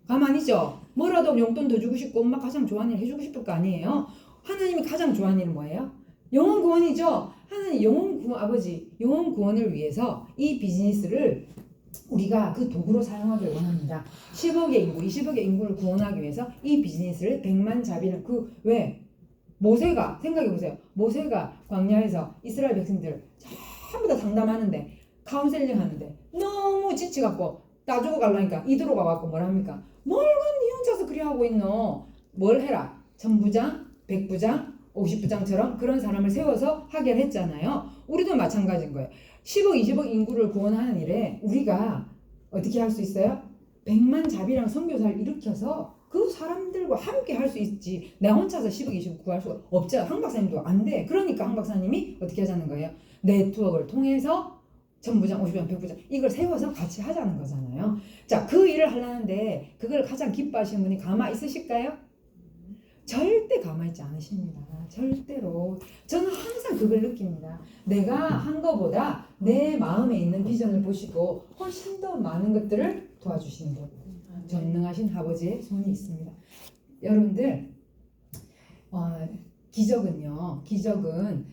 가만히죠. 뭐라도 용돈 더 주고 싶고 엄마 가장 좋아하는 일 해주고 싶을 거 아니에요. 하나님이 가장 좋아하는 일은 뭐예요? 영혼 구원이죠. 하나님 아버지 영혼 구원을 위해서 이 비즈니스를 우리가 그 도구로 사용하길 원합니다. 10억의 인구, 20억의 인구를 구원하기 위해서 이 비즈니스를 100만 자비는 왜? 모세가 생각해보세요. 모세가 광야에서 이스라엘 백성들 전부 다 상담하는데 카운셀링 하는데 너무 지치갖고 따주고 갈라니까 이도로가 왔고 뭐라 합니까? 뭘 니 혼자서 그리 하고 있노? 뭘 해라? 천부장, 백부장, 50부장처럼 그런 사람을 세워서 하게 했잖아요. 우리도 마찬가지인 거예요. 10억, 20억 인구를 구원하는 일에 우리가 어떻게 할 수 있어요? 100만 자비랑 선교사를 일으켜서 그 사람들과 함께 할 수 있지. 내가 혼자서 10억, 20억 구할 수가 없죠. 한 박사님도 안 돼. 그러니까 한 박사님이 어떻게 하자는 거예요? 네트워크를 통해서 천부장, 50부장, 100부장 이걸 세워서 같이 하자는 거잖아요. 자, 그 일을 하려는데 그걸 가장 기뻐하시는 분이 가만히 있으실까요? 절대 가만히 있지 않으십니다. 절대로. 저는 항상 그걸 느낍니다. 내가 한 거보다 내 마음에 있는 비전을 보시고 훨씬 더 많은 것들을 도와주시는 분. 전능하신 아버지의 손이 있습니다. 여러분들 기적은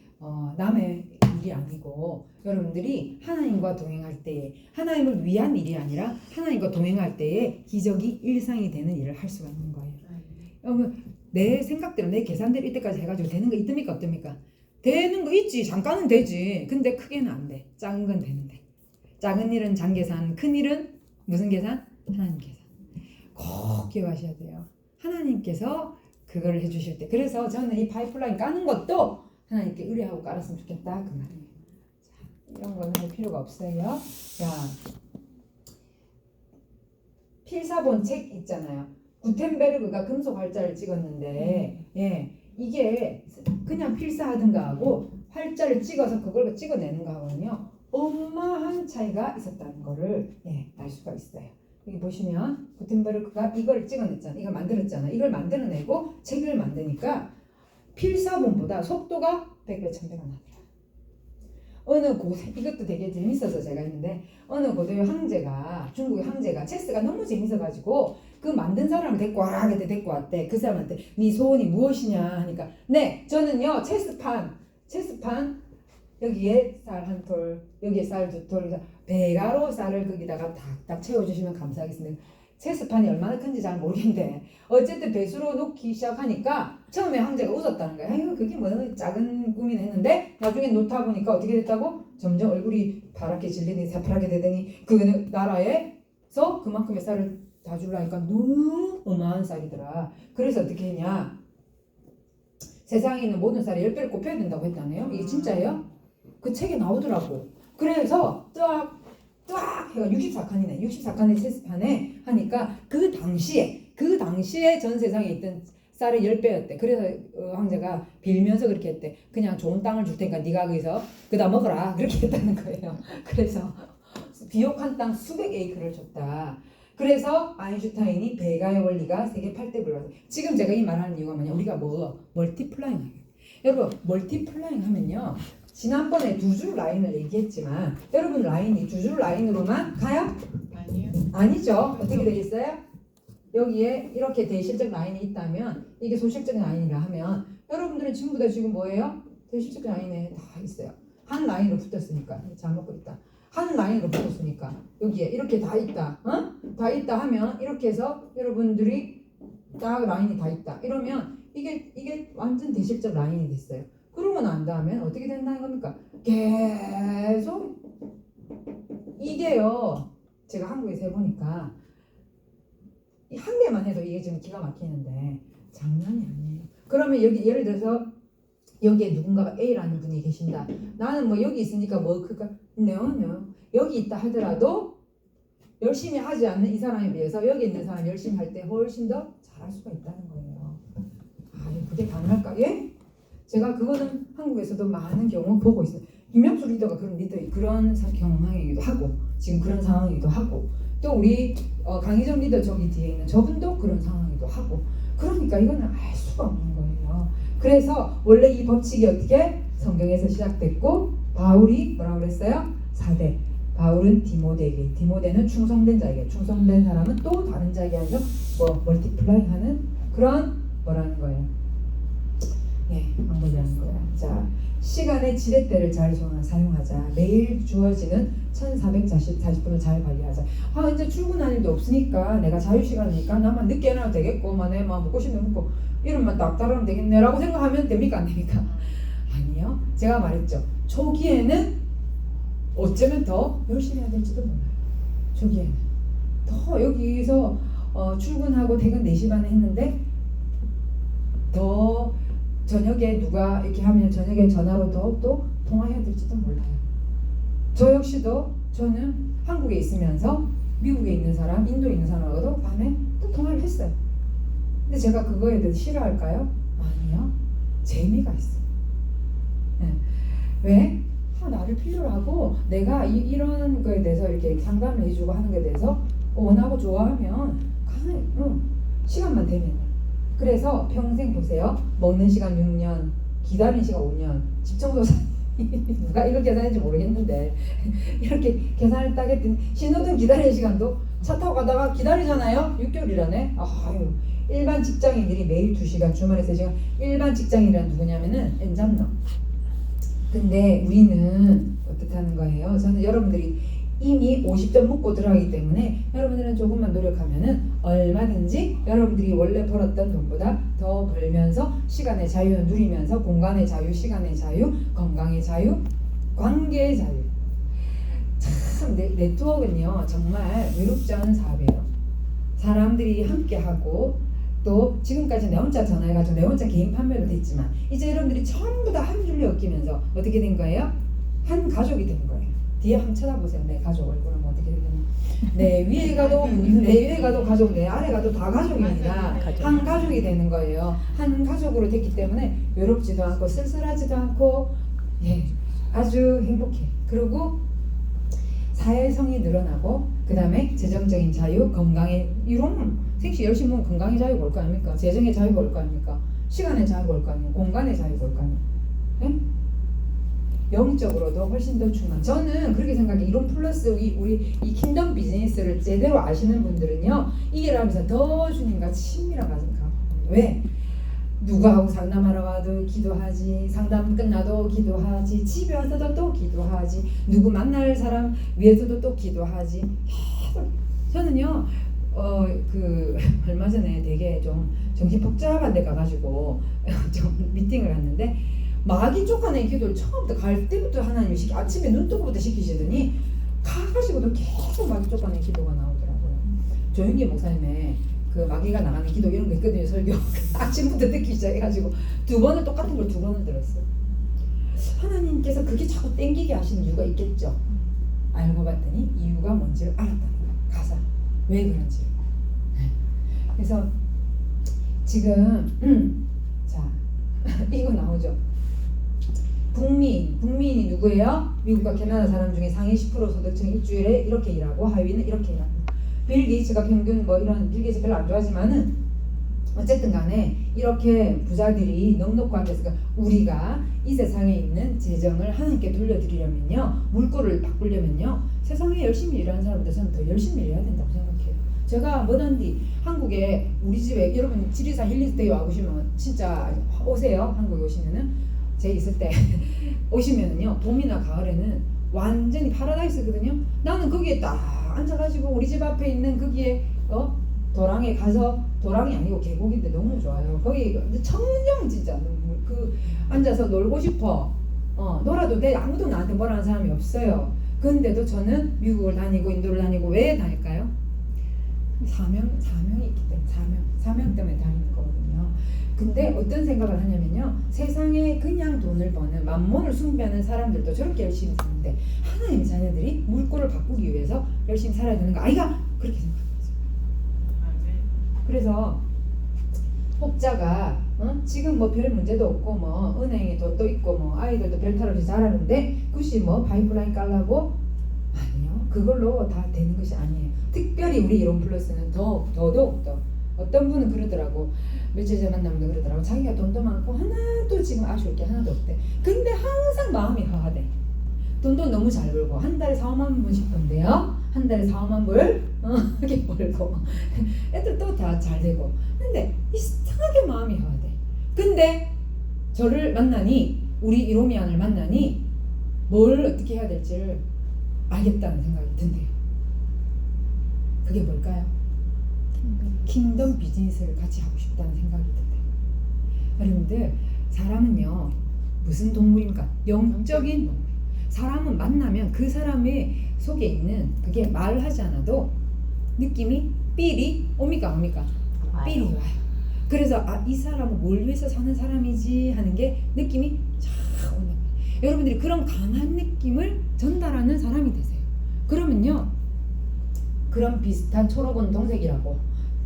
남의 일이 아니고 여러분들이 하나님과 동행할 때에 하나님을 위한 일이 아니라 하나님과 동행할 때에 기적이 일상이 되는 일을 할 수가 있는 거예요. 여러분 내 생각대로 내 계산대로 이때까지 해가지고 되는 거 있습니까 없습니까? 되는 거 있지. 잠깐은 되지. 근데 크게는 안 돼. 작은 건 되는데. 작은 일은 장계산, 큰 일은 무슨 계산? 하나님 계산. 꼭 기억하셔야 돼요. 하나님께서 그걸 해주실 때. 그래서 저는 이 파이프라인 까는 것도 하나님께 의뢰하고 깔았으면 좋겠다 그 말이에요. 자, 이런 거는 할 필요가 없어요. 자, 필사본 책 있잖아요. 구텐베르그가 금속 활자를 찍었는데 이게 그냥 필사하든가 하고 활자를 찍어서 그걸 찍어내는 거 하거든요. 어마한 차이가 있었다는 거를 알 수가 있어요. 여기 보시면 구텐베르크가 이걸 찍어냈잖아요. 이걸 만들었잖아요. 이걸 만들어내고 책을 만드니까 필사본보다 속도가 100배, 1000배가 나더라고요. 이것도 되게 재밌어서 제가 했는데 어느 고대의 황제가 중국의 황제가 체스가 너무 재밌어가지고 그 만든 사람을 데리고 와라 하게 데리고 왔대. 그 사람한테 네 소원이 무엇이냐 하니까 네 저는요 체스판 여기에 쌀 한 톨 여기에 쌀 두 톨 배가로 쌀을 거기다가 탁탁 채워주시면 감사하겠습니다. 체스판이 얼마나 큰지 잘 모르겠는데 어쨌든 배수로 놓기 시작하니까 처음에 황제가 웃었다는 거야. 아유 그게 뭐 작은 꿈이네 했는데 나중에 놓다 보니까 어떻게 됐다고? 점점 얼굴이 파랗게 질리더니 새파랗게 되더니 그 나라에서 그만큼의 쌀을 다 주려니까 너무 어마한 쌀이더라. 그래서 어떻게 했냐? 세상에 있는 모든 쌀이 10배를 곱해야 된다고 했다네요. 이게 진짜예요? 그 책에 나오더라고. 그래서 딱 해가 64칸이네. 64칸의 체스판에 하니까 그 당시에 전 세상에 있던 쌀의 10배였대. 그래서 황제가 빌면서 그렇게 했대. 그냥 좋은 땅을 줄 테니까 네가 거기서 그다 먹어라. 그렇게 했다는 거예요. 그래서 비옥한 땅 수백 에이크를 줬다. 그래서 아인슈타인이 배가의 원리가 세계 8대 불러서 지금 제가 이 말하는 이유가 뭐냐? 우리가 멀티플라잉 하게. 여러분 멀티플라잉 하면요. 지난번에 두 줄 라인을 얘기했지만 여러분 라인이 두 줄 라인으로만 가요? 아니요. 아니죠. 어떻게 되겠어요? 여기에 이렇게 대실적 라인이 있다면 이게 소실적 라인이라 하면 여러분들은 전부 다 지금 뭐예요? 대실적 라인에 다 있어요. 한 라인으로 붙었으니까 잘 먹고 있다. 한 라인으로 붙었으니까 여기에 이렇게 다 있다. 다 있다 하면 이렇게 해서 여러분들이 딱 라인이 다 있다. 이러면 이게 완전 대실적 라인이 됐어요. 그러고 난 다음에 어떻게 된다는 겁니까? 계속 이게요. 제가 한국에서 해보니까 이 한 개만 해도 이게 지금 기가 막히는데 장난이 아니에요. 그러면 여기 예를 들어서 여기에 누군가가 A라는 분이 계신다. 나는 뭐 여기 있으니까 뭐 그니까 no. 여기 있다 하더라도 열심히 하지 않는 이 사람에 비해서 여기 있는 사람이 열심히 할 때 훨씬 더 잘할 수가 있다는 거예요. 그게 가능할까? 예? 제가 그거는 한국에서도 많은 경우 보고 있어요. 김명수 리더가 그런 경향이기도 하고 지금 그런 상황이기도 하고 또 우리 강희정 리더 저기 뒤에 있는 저분도 그런 상황이기도 하고 그러니까 이거는 알 수가 없는 거예요. 그래서 원래 이 법칙이 어떻게 성경에서 시작됐고 바울이 뭐라고 그랬어요? 4대 바울은 디모데에게 디모데는 충성된 자에게 충성된 사람은 또 다른 자에게 해서 멀티플라잉 하는 그런 뭐라는 거예요. 방법이라는 거야. 자, 시간의 지렛대를 잘 사용하자. 매일 주어지는 1440분을 잘 관리하자. 이제 출근할 일도 없으니까 내가 자유시간이니까 나만 늦게 해놔도 되겠고 내 마음 먹고 싶으면 먹고 이름만 딱 따르면 되겠네 라고 생각하면 됩니까? 안 됩니까? 아니요. 제가 말했죠. 초기에는 어쩌면 더 열심히 해야 될지도 몰라요. 초기에는 더 여기서 출근하고 퇴근 4시 반에 했는데 더 저녁에 누가 이렇게 하면 저녁에 전화로 또 통화해야 될지도 몰라요. 저 역시도 저는 한국에 있으면서 미국에 있는 사람, 인도에 있는 사람하고도 밤에 또 통화를 했어요. 근데 제가 그거에 대해서 싫어할까요? 아니요. 재미가 있어요. 왜? 나를 필요로 하고 내가 이런 거에 대해서 이렇게 상담을 해주고 하는 거에 대해서 원하고 좋아하면 시간만 되면요. 그래서 평생 보세요. 먹는 시간 6년, 기다리는 시간 5년, 집청소사 누가 이걸 계산했는지 모르겠는데 이렇게 계산을 딱 했더니 신호등 기다리는 시간도 차 타고 가다가 기다리잖아요. 6개월이라네. 일반 직장인들이 매일 2시간, 주말에 3시간. 일반 직장인이란 누구냐면은 엔잡너. 근데 우리는 어떻게 하는 거예요? 저는 여러분들이 이미 50점 묶고 들어가기 때문에 여러분들은 조금만 노력하면은 얼마든지 여러분들이 원래 벌었던 돈보다 더 벌면서 시간의 자유를 누리면서 공간의 자유, 시간의 자유, 건강의 자유, 관계의 자유. 참 네트워크는요 정말 외롭지 않은 사업이에요. 사람들이 함께하고 또 지금까지 내 혼자 전화해가지고 내 혼자 개인 판매로 됐지만 이제 여러분들이 전부 다 한 줄로 엮이면서 어떻게 된 거예요? 한 가족이 된 거예요. 뒤에 한번 쳐다보세요. 내 가족 얼굴은 어떻게 되겠냐. 내 위에 가도 가족, 내 아래 가도 다 가족입니다. 한 가족이 되는 거예요. 한 가족으로 됐기 때문에 외롭지도 않고 쓸쓸하지도 않고 아주 행복해. 그리고 사회성이 늘어나고 그 다음에 재정적인 자유, 건강의 이런 생시 열심히 보면 건강의 자유가 올 거 아닙니까? 재정의 자유가 올 거 아닙니까? 시간의 자유가 올 거 아니에요? 공간의 자유가 올 거 아니에요? 네? 영적으로도 훨씬 더 충만. 저는 그렇게 생각해. 이론 플러스 우리 이 킹덤 비즈니스를 제대로 아시는 분들은요 이게라면서 더 주님과 친밀한 가슴 가. 왜? 누구하고 상담하러 가도 기도하지, 상담 끝나도 기도하지, 집에 와서도 또 기도하지, 누구 만날 사람 위해서도 또 기도하지. 저는요 그 얼마 전에 되게 좀 정신 복잡한 데 가가지고 좀 미팅을 갔는데 마귀 쫓아내는 기도를 처음부터 갈 때부터 하나님이 아침에 눈 뜨고부터 시키시더니 가가지고도 계속 마귀 쫓아내는 기도가 나오더라고요. 조윤기 목사님의 그 마귀가 나가는 기도 이런 거 있거든요. 설교 아침부터 듣기 시작해가지고 똑같은 걸 두 번을 들었어요. 하나님께서 그게 자꾸 땡기게 하시는 이유가 있겠죠. 알고 봤더니 이유가 뭔지를 알았다는 거예요. 가사 왜 그런지. 그래서 지금 자 이거 나오죠. 북민이 누구예요? 미국과 캐나다 사람 중에 상위 10% 소득층 일주일에 이렇게 일하고 하위는 이렇게 일합니다. 빌 게이츠가 평균 뭐 이런 빌 게이츠 별로 안 좋아하지만은 어쨌든 간에 이렇게 부자들이 넉넉고 앉아서 우리가 이 세상에 있는 재정을 하나님께 돌려드리려면요, 물꼬를 바꾸려면요, 세상에 열심히 일하는 사람들은 더 열심히 일해야 된다고 생각해요. 제가 뭐든지 한국에 우리 집에 여러분 지리산 힐리스테이 와 보시면 진짜 오세요. 한국에 오시면은 제 있을 때 오시면은요, 봄이나 가을에는 완전히 파라다이스거든요. 나는 거기에 딱 앉아가지고 우리 집 앞에 있는 거기에 도랑에 가서, 도랑이 아니고 계곡인데 너무 좋아요. 거기 청정 진짜 그 앉아서 놀고 싶어. 놀아도 돼. 아무도 나한테 뭐라 하는 사람이 없어요. 근데도 저는 미국을 다니고 인도를 다니고 왜 다닐까요? 사명이 있기 때문에 사명 때문에 다니는 거거든요. 근데 어떤 생각을 하냐면요, 세상에 그냥 돈을 버는 만몬을 숭배하는 사람들도 저렇게 열심히 사는데 하나님의 자녀들이 물꼬를 바꾸기 위해서 열심히 살아야 되는 거 아이가? 그렇게 생각합니다. 그래서 혹자가 지금 뭐 별 문제도 없고 뭐 은행에 돈도 있고 뭐 아이들도 별 탈 없이 자라는데 굳이 뭐 파이프라인 깔라고? 아니요, 그걸로 다 되는 것이 아니에요. 특별히 우리 이론 플러스는 더더욱 어떤 분은 그러더라고. 며칠 전에 만나면 그러더라고. 자기가 돈도 많고 하나도 지금 아쉬울 게 하나도 없대. 근데 항상 마음이 허하대. 돈도 너무 잘 벌고 한 달에 4, 5만 원씩 번대요. 한 달에 4, 5만 불 이렇게 벌고 애들도 다 잘 되고. 근데 이상하게 마음이 허하대. 근데 저를 만나니, 우리 이로미안을 만나니 뭘 어떻게 해야 될지를 알겠다는 생각이 든대요. 그게 뭘까요? 킹덤 비즈니스를 같이 하고 싶다는 생각이 든대요. 여러분들, 사람은요 무슨 동물입니까? 영적인 동물. 사람은 만나면 그 사람의 속에 있는 그게 말하지 않아도 느낌이 삘이 옵니까? 삘이 와요. 그래서 이 사람은 뭘 위해서 사는 사람이지 하는 게 느낌이 쫙 오는 거예요. 여러분들이 그런 강한 느낌을 전달하는 사람이 되세요. 그러면요, 그런 비슷한 초록은 동색이라고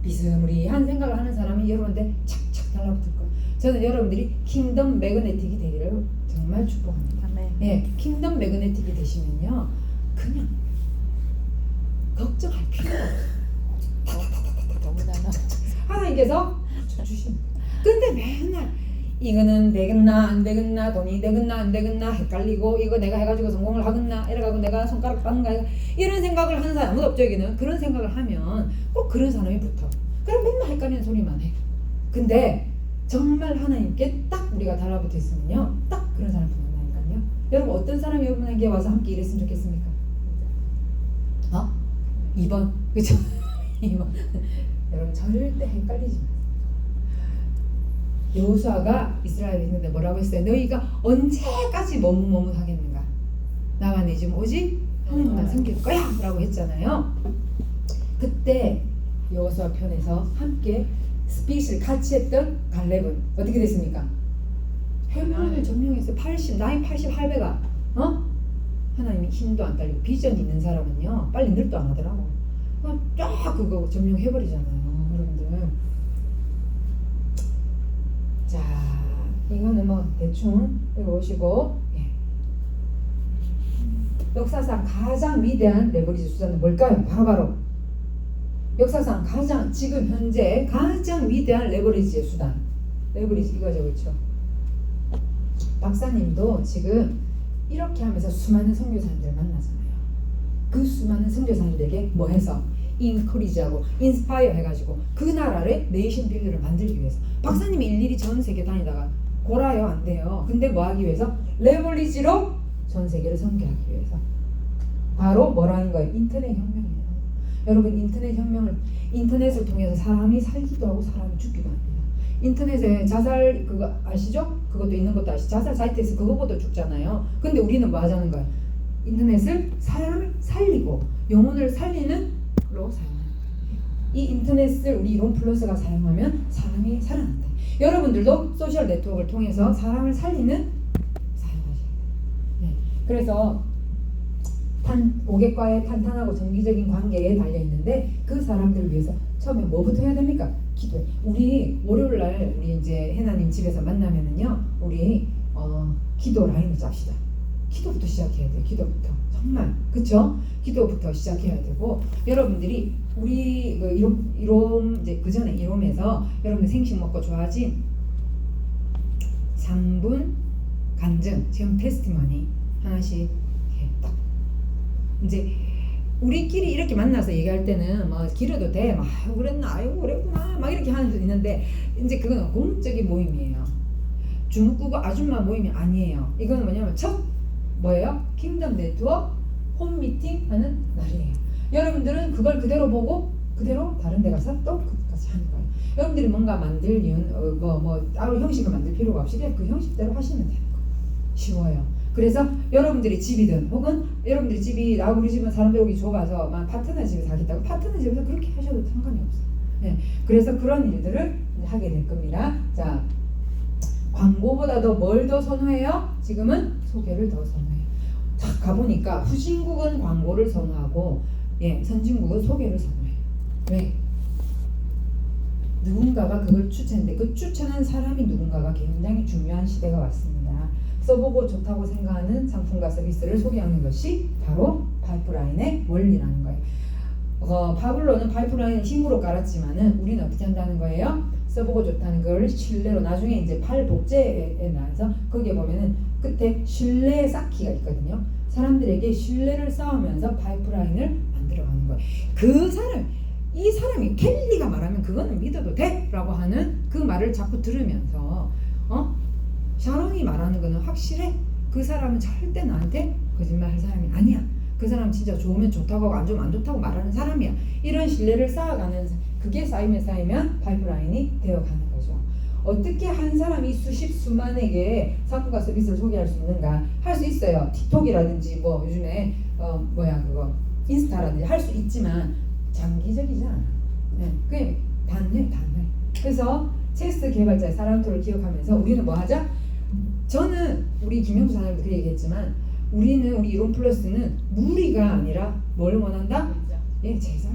비스무리한 생각을 하는 사람이 여러분한테 착착 달라붙을 거예요. 저는 여러분들이 킹덤 매그네틱이 되기를 정말 축복합니다. 예, 킹덤 매그네틱이 되시면요, 그냥 걱정할 필요가 없어요. 하나님께서 주십니다. 근데 맨날 이거는 되겠나 안 되겠나, 돈이 되겠나 안 되겠나 헷갈리고, 이거 내가 해가지고 성공을 하겠나, 이래가지고 내가 손가락 빠는가, 이런 생각을 하는 사람 아무도 없죠. 여기는 그런 생각을 하면 꼭 그런 사람이 붙어. 그럼 맨날 헷갈리는 소리만 해. 근데 정말 하나님께 딱 우리가 달라붙어 있으면요, 딱 그런 사람 붙는다니까요. 여러분, 어떤 사람이 여러분에게 와서 함께 일했으면 좋겠습니까? 2번 그죠? 2번 여러분, 절대 헷갈리지 마세요. 여호수아가 이스라엘에 있는데 뭐라고 했어요? 너희가 언제까지 머뭇머뭇하겠는가? 나와 내 집 오직 하나님만 섬길 거야 라고 했잖아요. 그때 여호수아 편에서 함께 스피치를 같이 했던 갈렙은 어떻게 됐습니까? 헤브론을 점령했어요. 나이 88배가 하나님이 힘도 안 딸리고 비전이 있는 사람은요 빨리 늙도 안 하더라고. 쫙 그거 점령해버리잖아요. 여러분들, 자, 이거는 뭐 대충 읽어보시고, 예. 역사상 가장 위대한 레버리지 수단은 뭘까요? 바로 역사상 지금 현재 가장 위대한 레버리지의 수단, 레버리지 이거죠, 그렇죠? 박사님도 지금 이렇게 하면서 수많은 선교사님들을 만나잖아요. 그 수많은 선교사님들에게 뭐 해서 인커리지하고 인스파이어 해가지고 그 나라의 네이션 빌드를 만들기 위해서. 박사님이 일일이 전 세계 다니다가 골아요? 안 돼요. 근데 뭐 하기 위해서? 레버리지로 전 세계를 선교하기 위해서. 바로 뭐라는 거예요? 인터넷 혁명이에요. 여러분 인터넷을 통해서 사람이 살기도 하고 사람이 죽기도 합니다. 인터넷에 자살 그거 아시죠? 그것도 있는 것도 아시죠? 자살 사이트에서 그거보다 죽잖아요. 근데 우리는 뭐 하자는 거야? 인터넷을 사람을 살리고 영혼을 살리는 걸로 사용하는 거예요. 이 인터넷을 우리 이론 플러스가 사용하면 사람이 살아난다. 여러분들도 소셜 네트워크를 통해서 사람을 살리는 사용하셔야 돼요. 네. 그래서 고객과의 탄탄하고 정기적인 관계에 달려 있는데 그 사람들을 위해서 처음에 뭐부터 해야 됩니까? 기도해. 우리 월요일 날 우리 이제 해나님 집에서 만나면은요, 우리 기도 라인을 짭시다. 기도부터 시작해야 돼요. 기도부터 정말 그쵸? 기도부터 시작해야 되고 여러분들이 우리 그 이롬 이제 그 전에 이롬에서 여러분들 생식 먹고 좋아하진 상분 간증 지금 테스티머니 하나씩 이렇게 딱 이제 우리끼리 이렇게 만나서 얘기할 때는 뭐 길어도 돼, 막 그랬나, 아이고 그랬구나, 막 이렇게 하는 분 있는데 이제 그거는 공적인 모임이에요. 중국국어 아줌마 모임이 아니에요. 이거는 뭐냐면 첫 뭐예요? 킹덤 네트워크 홈 미팅 하는 날이에요. 여러분들은 그걸 그대로 보고 그대로 다른 데 가서 또 그것까지 하는 거예요. 여러분들이 뭔가 만들 이유는 뭐 따로 형식을 만들 필요가 없이 그냥 그 형식대로 하시면 되는 거예요. 쉬워요. 그래서 여러분들이 집이든 혹은 여러분들이 집이 우리 집은 사람들 오기 좁아서 막 파트너 집에 살겠다고 파트너 집에서 그렇게 하셔도 상관이 없어요. 네. 그래서 그런 일들을 하게 될 겁니다. 자, 광고보다도 뭘 더 선호해요? 지금은 소개를 더 선호해요. 자, 가보니까 후진국은 광고를 선호하고 선진국은 소개를 선호해요. 왜? 누군가가 그걸 추천했는데 그 추천한 사람이 누군가가 굉장히 중요한 시대가 왔습니다. 써보고 좋다고 생각하는 상품과 서비스를 소개하는 것이 바로 파이프라인의 원리라는 거예요. 파블로는 파이프라인을 힘으로 깔았지만은 우리는 어떻게 한다는 거예요? 써보고 좋다는 걸 신뢰로 나중에 이제 팔 복제에 나와서 거기에 보면은 끝에 신뢰 쌓기가 있거든요. 사람들에게 신뢰를 쌓으면서 파이프라인을 만들어가는 거예요. 이 사람이 켈리가 말하면 그거는 믿어도 돼 라고 하는 그 말을 자꾸 들으면서 샤론이 말하는 거는 확실해. 그 사람은 절대 나한테 거짓말할 사람이 아니야. 그 사람 진짜 좋으면 좋다고 하고 안 좋으면 안 좋다고 말하는 사람이야. 이런 신뢰를 쌓아가는 그게 쌓이면 파이프라인이 되어가는 거죠. 어떻게 한 사람이 수만에게 상품과 서비스를 소개할 수 있는가? 할 수 있어요. 틱톡이라든지 뭐 요즘에 그거 인스타라든지 할 수 있지만 장기적이지 않아. 그냥 단회. 그래서 체스 개발자의 사람토를 기억하면서 우리는 뭐 하자? 저는 우리 김영수 사장님도 그 얘기했지만 우리 이론 플러스는 무리가 아니라 뭘 원한다? 제자요.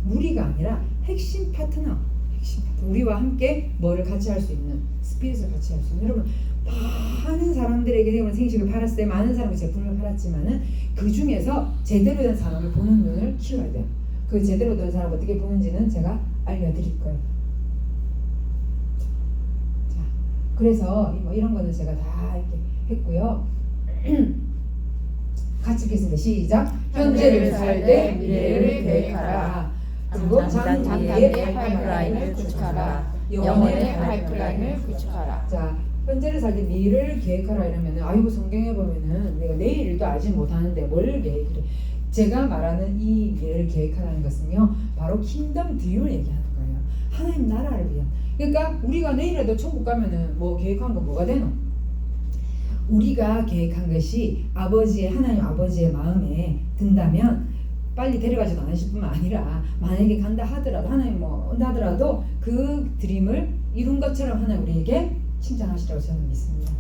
무리가 아니라 핵심 파트너. 우리와 함께 뭐를 같이 할 수 있는 스피릿을 같이 할 수 있는 여러분 많은 사람들에게 생식을 팔았어요. 많은 사람이 제품을 팔았지만은 그 중에서 제대로 된 사람을 보는 눈을 키워야 돼요. 그 제대로 된 사람 어떻게 보는지는 제가 알려드릴 거예요. 자, 그래서 뭐 이런 거는 제가 다 이렇게 했고요. 같이 읽겠습니다. 시작. 현재를 살되 미래를 계획하라. 그리고 장기의 파이프라인을 구축하라. 영혼의 파이프라인을 구축하라. 자, 현재를 살때 미래를 계획하라 이러면은 아이고 성경에 보면은 내가 내일 일도 알지 못하는데 뭘 계획해? 제가 말하는 이 미래를 계획하라는 것은요 바로 킹덤 듀를 얘기하는 거예요. 하나님 나라를 위한. 그러니까 우리가 내일에도 천국 가면은 뭐 계획한 거 뭐가 되노? 우리가 계획한 것이 하나님 아버지의 마음에 든다면 빨리 데려가지도 않으실 뿐만 아니라 만약에 간다 하더라도 하나님 뭐 온다 하더라도 그 드림을 이룬 것처럼 하나님 우리에게 칭찬하시라고 저는 믿습니다.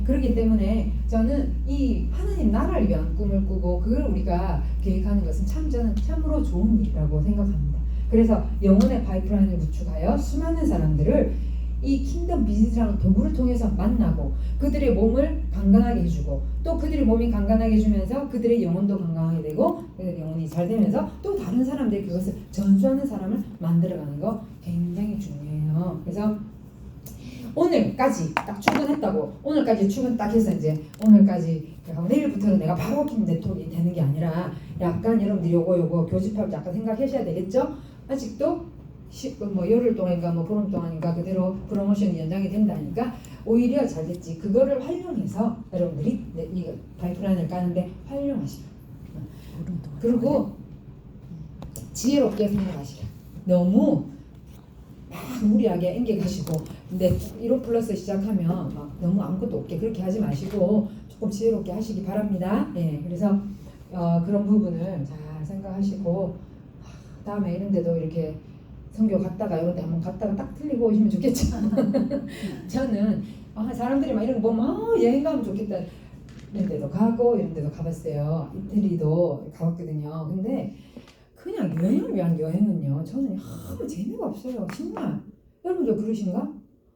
그렇기 때문에 저는 이 하나님 나라를 위한 꿈을 꾸고 그걸 우리가 계획하는 것은 저는 참으로 좋은 일이라고 생각합니다. 그래서 영혼의 파이프라인을 구축하여 수많은 사람들을 이 킹덤 비즈니스라는 도구를 통해서 만나고 그들의 몸을 강건하게 해주고 또 그들의 몸이 강건하게 해주면서 그들의 영혼도 건강하게 되고 그들의 영혼이 잘 되면서 또 다른 사람들이 그것을 전수하는 사람을 만들어가는 거 굉장히 중요해요. 그래서 오늘까지 딱 출근했다고 오늘까지 출근 딱 해서 이제 오늘까지 내일부터는 내가 바로 킹 네트워크가 되는 게 아니라 약간 여러분들이 요거 교집합을 약간 생각하셔야 되겠죠? 아직도 뭐 열흘 동안인가 뭐 보름 동안인가 그대로 프로모션이 연장이 된다니까 오히려 잘 됐지. 그거를 활용해서 여러분들이 이 파이프라인을 까는데 활용하시라. 그리고 지혜롭게 생각하시라. 너무 막 무리하게 앵겨가시고 근데 1호 플러스 시작하면 막 너무 아무것도 없게 그렇게 하지 마시고 조금 지혜롭게 하시기 바랍니다. 예, 그래서 그런 부분을 잘 생각하시고 다음에 이런 데도 이렇게 선교 갔다가 이런 데 한번 갔다가 딱 틀리고 오시면 좋겠죠. 저는 사람들이 막 이런 거 보면 여행 가면 좋겠다 이런 데도 가고 이런 데도 가봤어요. 이태리도 가봤거든요. 근데 그냥 여행을 위한 여행은요 저는 아무 재미가 없어요. 정말 여러분도 그러신가?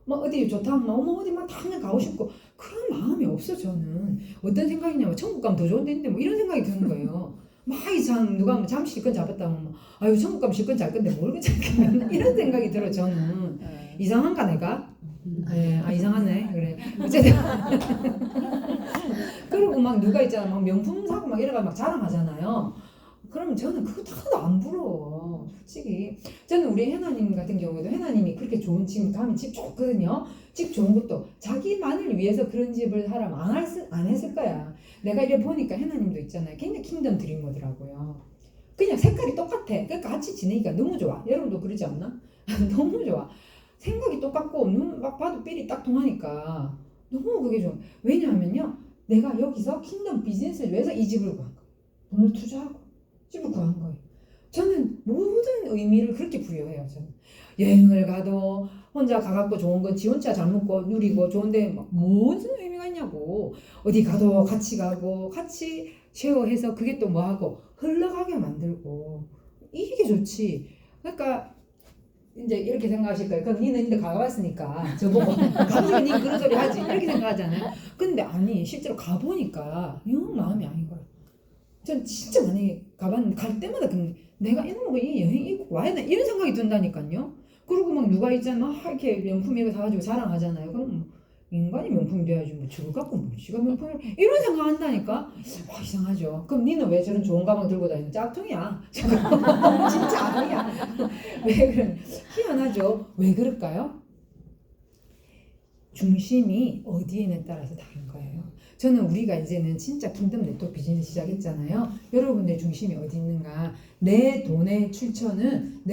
막 어디 좋다 하면 어머 어디 막 당장 가고 싶고 그런 마음이 없어. 저는 어떤 생각이냐면 천국 가면 더 좋은 데 있는데 뭐 이런 생각이 드는 거예요. 막 이상 누가 뭐 잠시 실컷 잡았다 하면 아유 천국 가면 실컷 잘 건데 뭘 괜찮겠나 이런 생각이 들어. 저는 이상한가 내가? 네, 이상하네. 그래. 어쨌든 그리고 막 누가 있잖아 막 명품 사고 막 이래가 막 자랑하잖아요. 그러면 저는 그거 하나도 안 부러워. 솔직히 저는 우리 해나님 같은 경우에도 해나님이 그렇게 좋은 지금 가면 집 좋거든요. 집 좋은 것도 자기만을 위해서 그런 집을 사람 안 했을 거야. 내가 이래 보니까 해나님도 있잖아요. 굉장히 킹덤 드리머더라고요. 그냥 색깔이 똑같아. 그러니까 같이 지내기가 너무 좋아. 여러분도 그러지 않나? 너무 좋아. 생각이 똑같고 눈 막 봐도 삘이 딱 통하니까 너무 그게 좋아. 왜냐하면요 내가 여기서 킹덤 비즈니스를 위해서 이 집을 구한 거야. 돈을 투자하고 집을 구한 거예요. 저는 모든 의미를 그렇게 부여해요. 저는 여행을 가도 혼자 가갖고 좋은 거 지 혼자 잘 먹고 누리고 좋은데 막 무슨 의미가 있냐고. 어디 가도 같이 가고 같이 쉐어해서 그게 또 뭐하고 흘러가게 만들고 이게 좋지. 그러니까 이제 이렇게 생각하실 거예요. 그럼 니는 이제 가봤으니까 저보고 갑자기 니 그런 소리 하지 이렇게 생각하잖아요. 근데 아니 실제로 가보니까 영 마음이 아닌 거예요. 전 진짜 만약에 가봤는데 갈 때마다 내가 이놈의 이 여행 입고 와야 돼 이런 생각이 든다니까요. 그리고 막 누가 있잖아 막 이렇게 명품 이거 사가지고 자랑하잖아요. 그럼 인간이 명품이 돼야지 뭐 저거 갖고 뭐 지가 명품을 이런 생각한다니까. 이상하죠. 그럼 니는 왜 저런 좋은 가방 들고 다니는 짝퉁이야. 진짜 아니야. 왜 그런 희한하죠. 왜 그럴까요? 중심이 어디에는 따라서 다른 거예요. 저는 우리가 이제는 진짜 킹덤 네트워크 비즈니스 시작했잖아요. 여러분의 중심이 어디 있는가? 내 돈의 출처는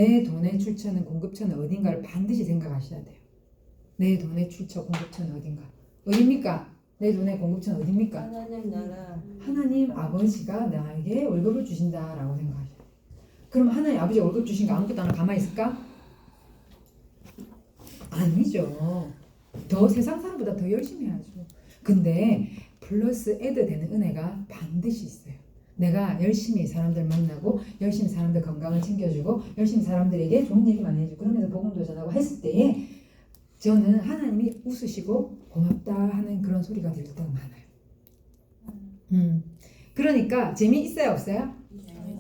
공급처는 어딘가를 반드시 생각하셔야 돼요. 내 돈의 출처 공급처는 어딘가? 어딥니까? 내 돈의 공급처는 어딥니까? 하나님 나라. 하나님 아버지가 나에게 월급을 주신다라고 생각하셔야 돼요. 그럼 하나님 아버지 월급 주신 거 아무것도 안 하고 가만히 있을까? 아니죠. 더 세상 사람보다 더 열심히 해야죠. 근데 플러스 애드 되는 은혜가 반드시 있어요. 내가 열심히 사람들 만나고 열심히 사람들 건강을 챙겨주고 열심히 사람들에게 좋은 얘기만 해주고 그러면서 복음도 전하고 했을 때에 저는 하나님이 웃으시고 고맙다 하는 그런 소리가 들릴 때가 많아요. 그러니까 재미있어요 없어요?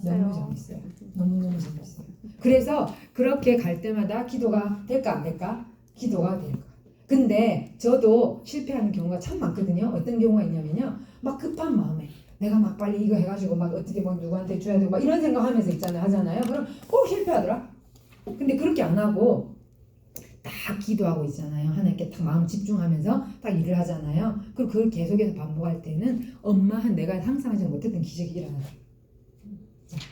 너무 재밌어요. 너무너무 재밌어요. 그래서 그렇게 갈 때마다 기도가 될까 안 될까? 기도가 될 거야. 근데 저도 실패하는 경우가 참 많거든요. 어떤 경우가 있냐면요. 막 급한 마음에 내가 막 빨리 이거 해가지고 막 어떻게 막 누구한테 줘야 되고 막 이런 생각하면서 하잖아요. 그럼 꼭 실패하더라. 근데 그렇게 안 하고 딱 기도하고 있잖아요. 하나님께 딱 마음 집중하면서 딱 일을 하잖아요. 그리고 그걸 계속해서 반복할 때는 내가 상상하지 못했던 기적이 일어나요.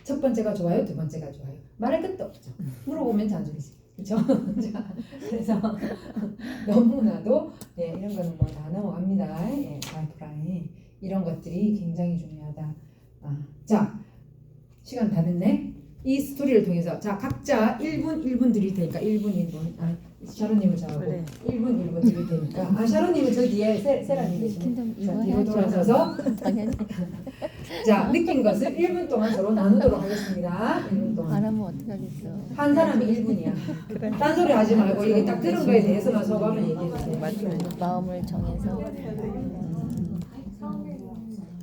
첫 번째가 좋아요, 두 번째가 좋아요. 말할 것도 없죠. 물어보면 잔소리지. 그렇죠? 그래서 너무나도 이런 거는 뭐 다 넘어갑니다. 파이프라인 이런 것들이 굉장히 중요하다. 자, 시간 다 됐네. 이 스토리를 통해서 자 각자 1분 드릴 테니까 1분. 샤론님을 잘하고 그래. 1분 드릴 테니까 샤론님은 저 뒤에 세라님 계시네. 자 뒤로 돌아서서 자 느낀 것을 1분 동안 서로 나누도록 하겠습니다. 1분 동안 안 하면 어떡하겠어. 한 사람이 1분이야. 딴소리 하지 말고 이게 딱 들은 거에 대해서만 소감을 얘기해주세요. 마음을 정해서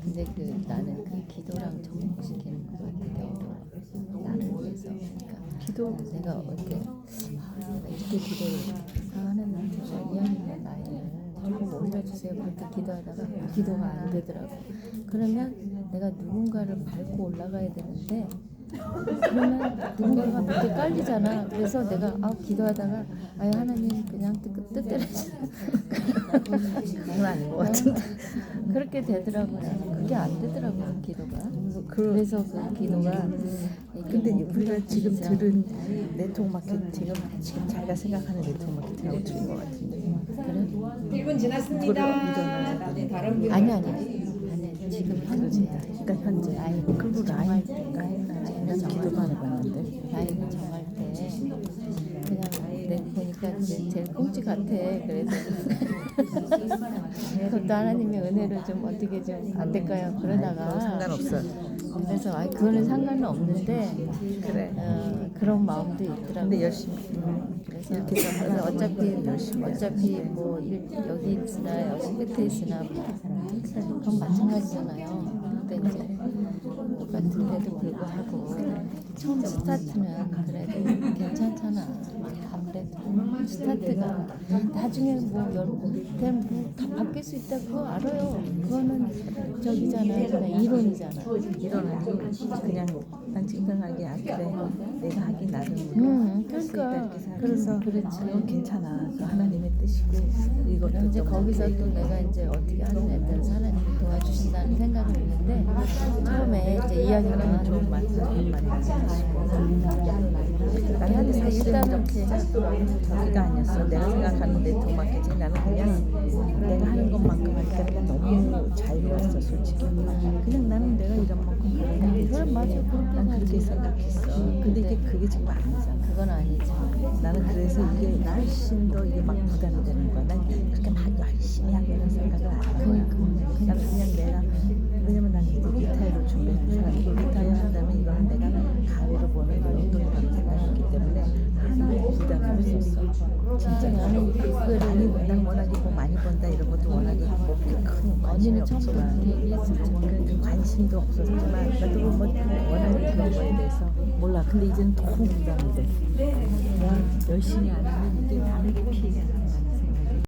근데 나는 기도랑 정복시키는 것 같아요. 나를 위해서. 그러니까 내가 어때 이렇게 기도를 하나님한테 이왕이면 나를 좀 올려주세요. 그렇게 기도하다가 기도가 안 되더라고. 그러면 내가 누군가를 밟고 올라가야 되는데 그러면 누군가가 밑에 깔리잖아. 그래서 내가 기도하다가 하나님 그냥 뜻대로 그건 아닌 것 같은데 그렇게 되더라고요. 그게 안 되더라고요. 기도가. 그래서 그 기도가 근데 우리가 지금 들은 네트워크 마케팅은 지금 자기가 생각하는 네트워크 마케팅하고 틀린 것 같은데. 그래? 1분 지났습니다. 나는 다른 분 아니 지금 현재 그러니까 현재 그리고 라인 기도도 안 해봤는데. 라인을 정할 때 그냥 내 보니까 제일 꽁치 같아. 그래서 그것도 하나님의 은혜로 좀 어떻게 좀 안 될까요? 그러다가 상관없어. 그래서 그거는 상관은 없는데 그래. 그런 마음도 있더라고요. 근데 열심히 그래서 이렇게 해서 하려고 어차피 뭐 여기 있으나 여기 끝에 있으나 그건 마찬가지잖아요. 근데 이제 똑같은데도 불구하고 처음 스타트는 그래도 괜찮잖아. 아무래도 스타트가 나중에 다 바뀔 수 있다 그거 알아요. 그거는 저기잖아, 그냥 이론이잖아. 이런 아니고 그냥 난 증명하기 그래 내가 하기 나름으로 그러니까 그래서 그건 괜찮아. 그 하나님의 뜻이고 이것도 이제 좀 거기서 또 내가 이제 어떻게 하느냐에 따라서 하나님이 도와주신다는 생각은 있는데 처음에 이제 이야기가 좋은 말 좋은 말이 하시고 나는 근데 사실은 일단은 진짜 저기가 아니었어. 내가 생각하는 네트워크 마케팅 나는 그냥 내가 하는 것만큼 할 때가 너무 자유로웠어 솔직히. 그냥 나는 내가 이런 만큼 그러는 그래 맞아 난 그렇게 생각했어. 근데 그게 지금 아니잖아. 그건 아니지. 나는 그래서 이게 훨씬 더 이게 막 부담이 되는 거야. 난 그렇게 막 열심히 하려는 생각을 안 해. 나는 그냥 내가 왜냐면 난 이제 리타이어를 준비하는 사람이고 리타이어 한다면 이거는 내가 가위로 보는 운동이라고 생각했기 때문에 하나도 부담이 없었어. 진짜 나는 그거를 난 워낙에 뭐 많이 번다 이런 것도 워낙에 큰 관심이 언니는 처음부터 없지만 그렇게 얘기했었죠. 그 관심도 없었지만 나도 뭐 워낙에 그런 거에 대해서 몰라. 근데 이제는 너무 부담이 돼. 내가 열심히 안 하면 이게 남의 피해야.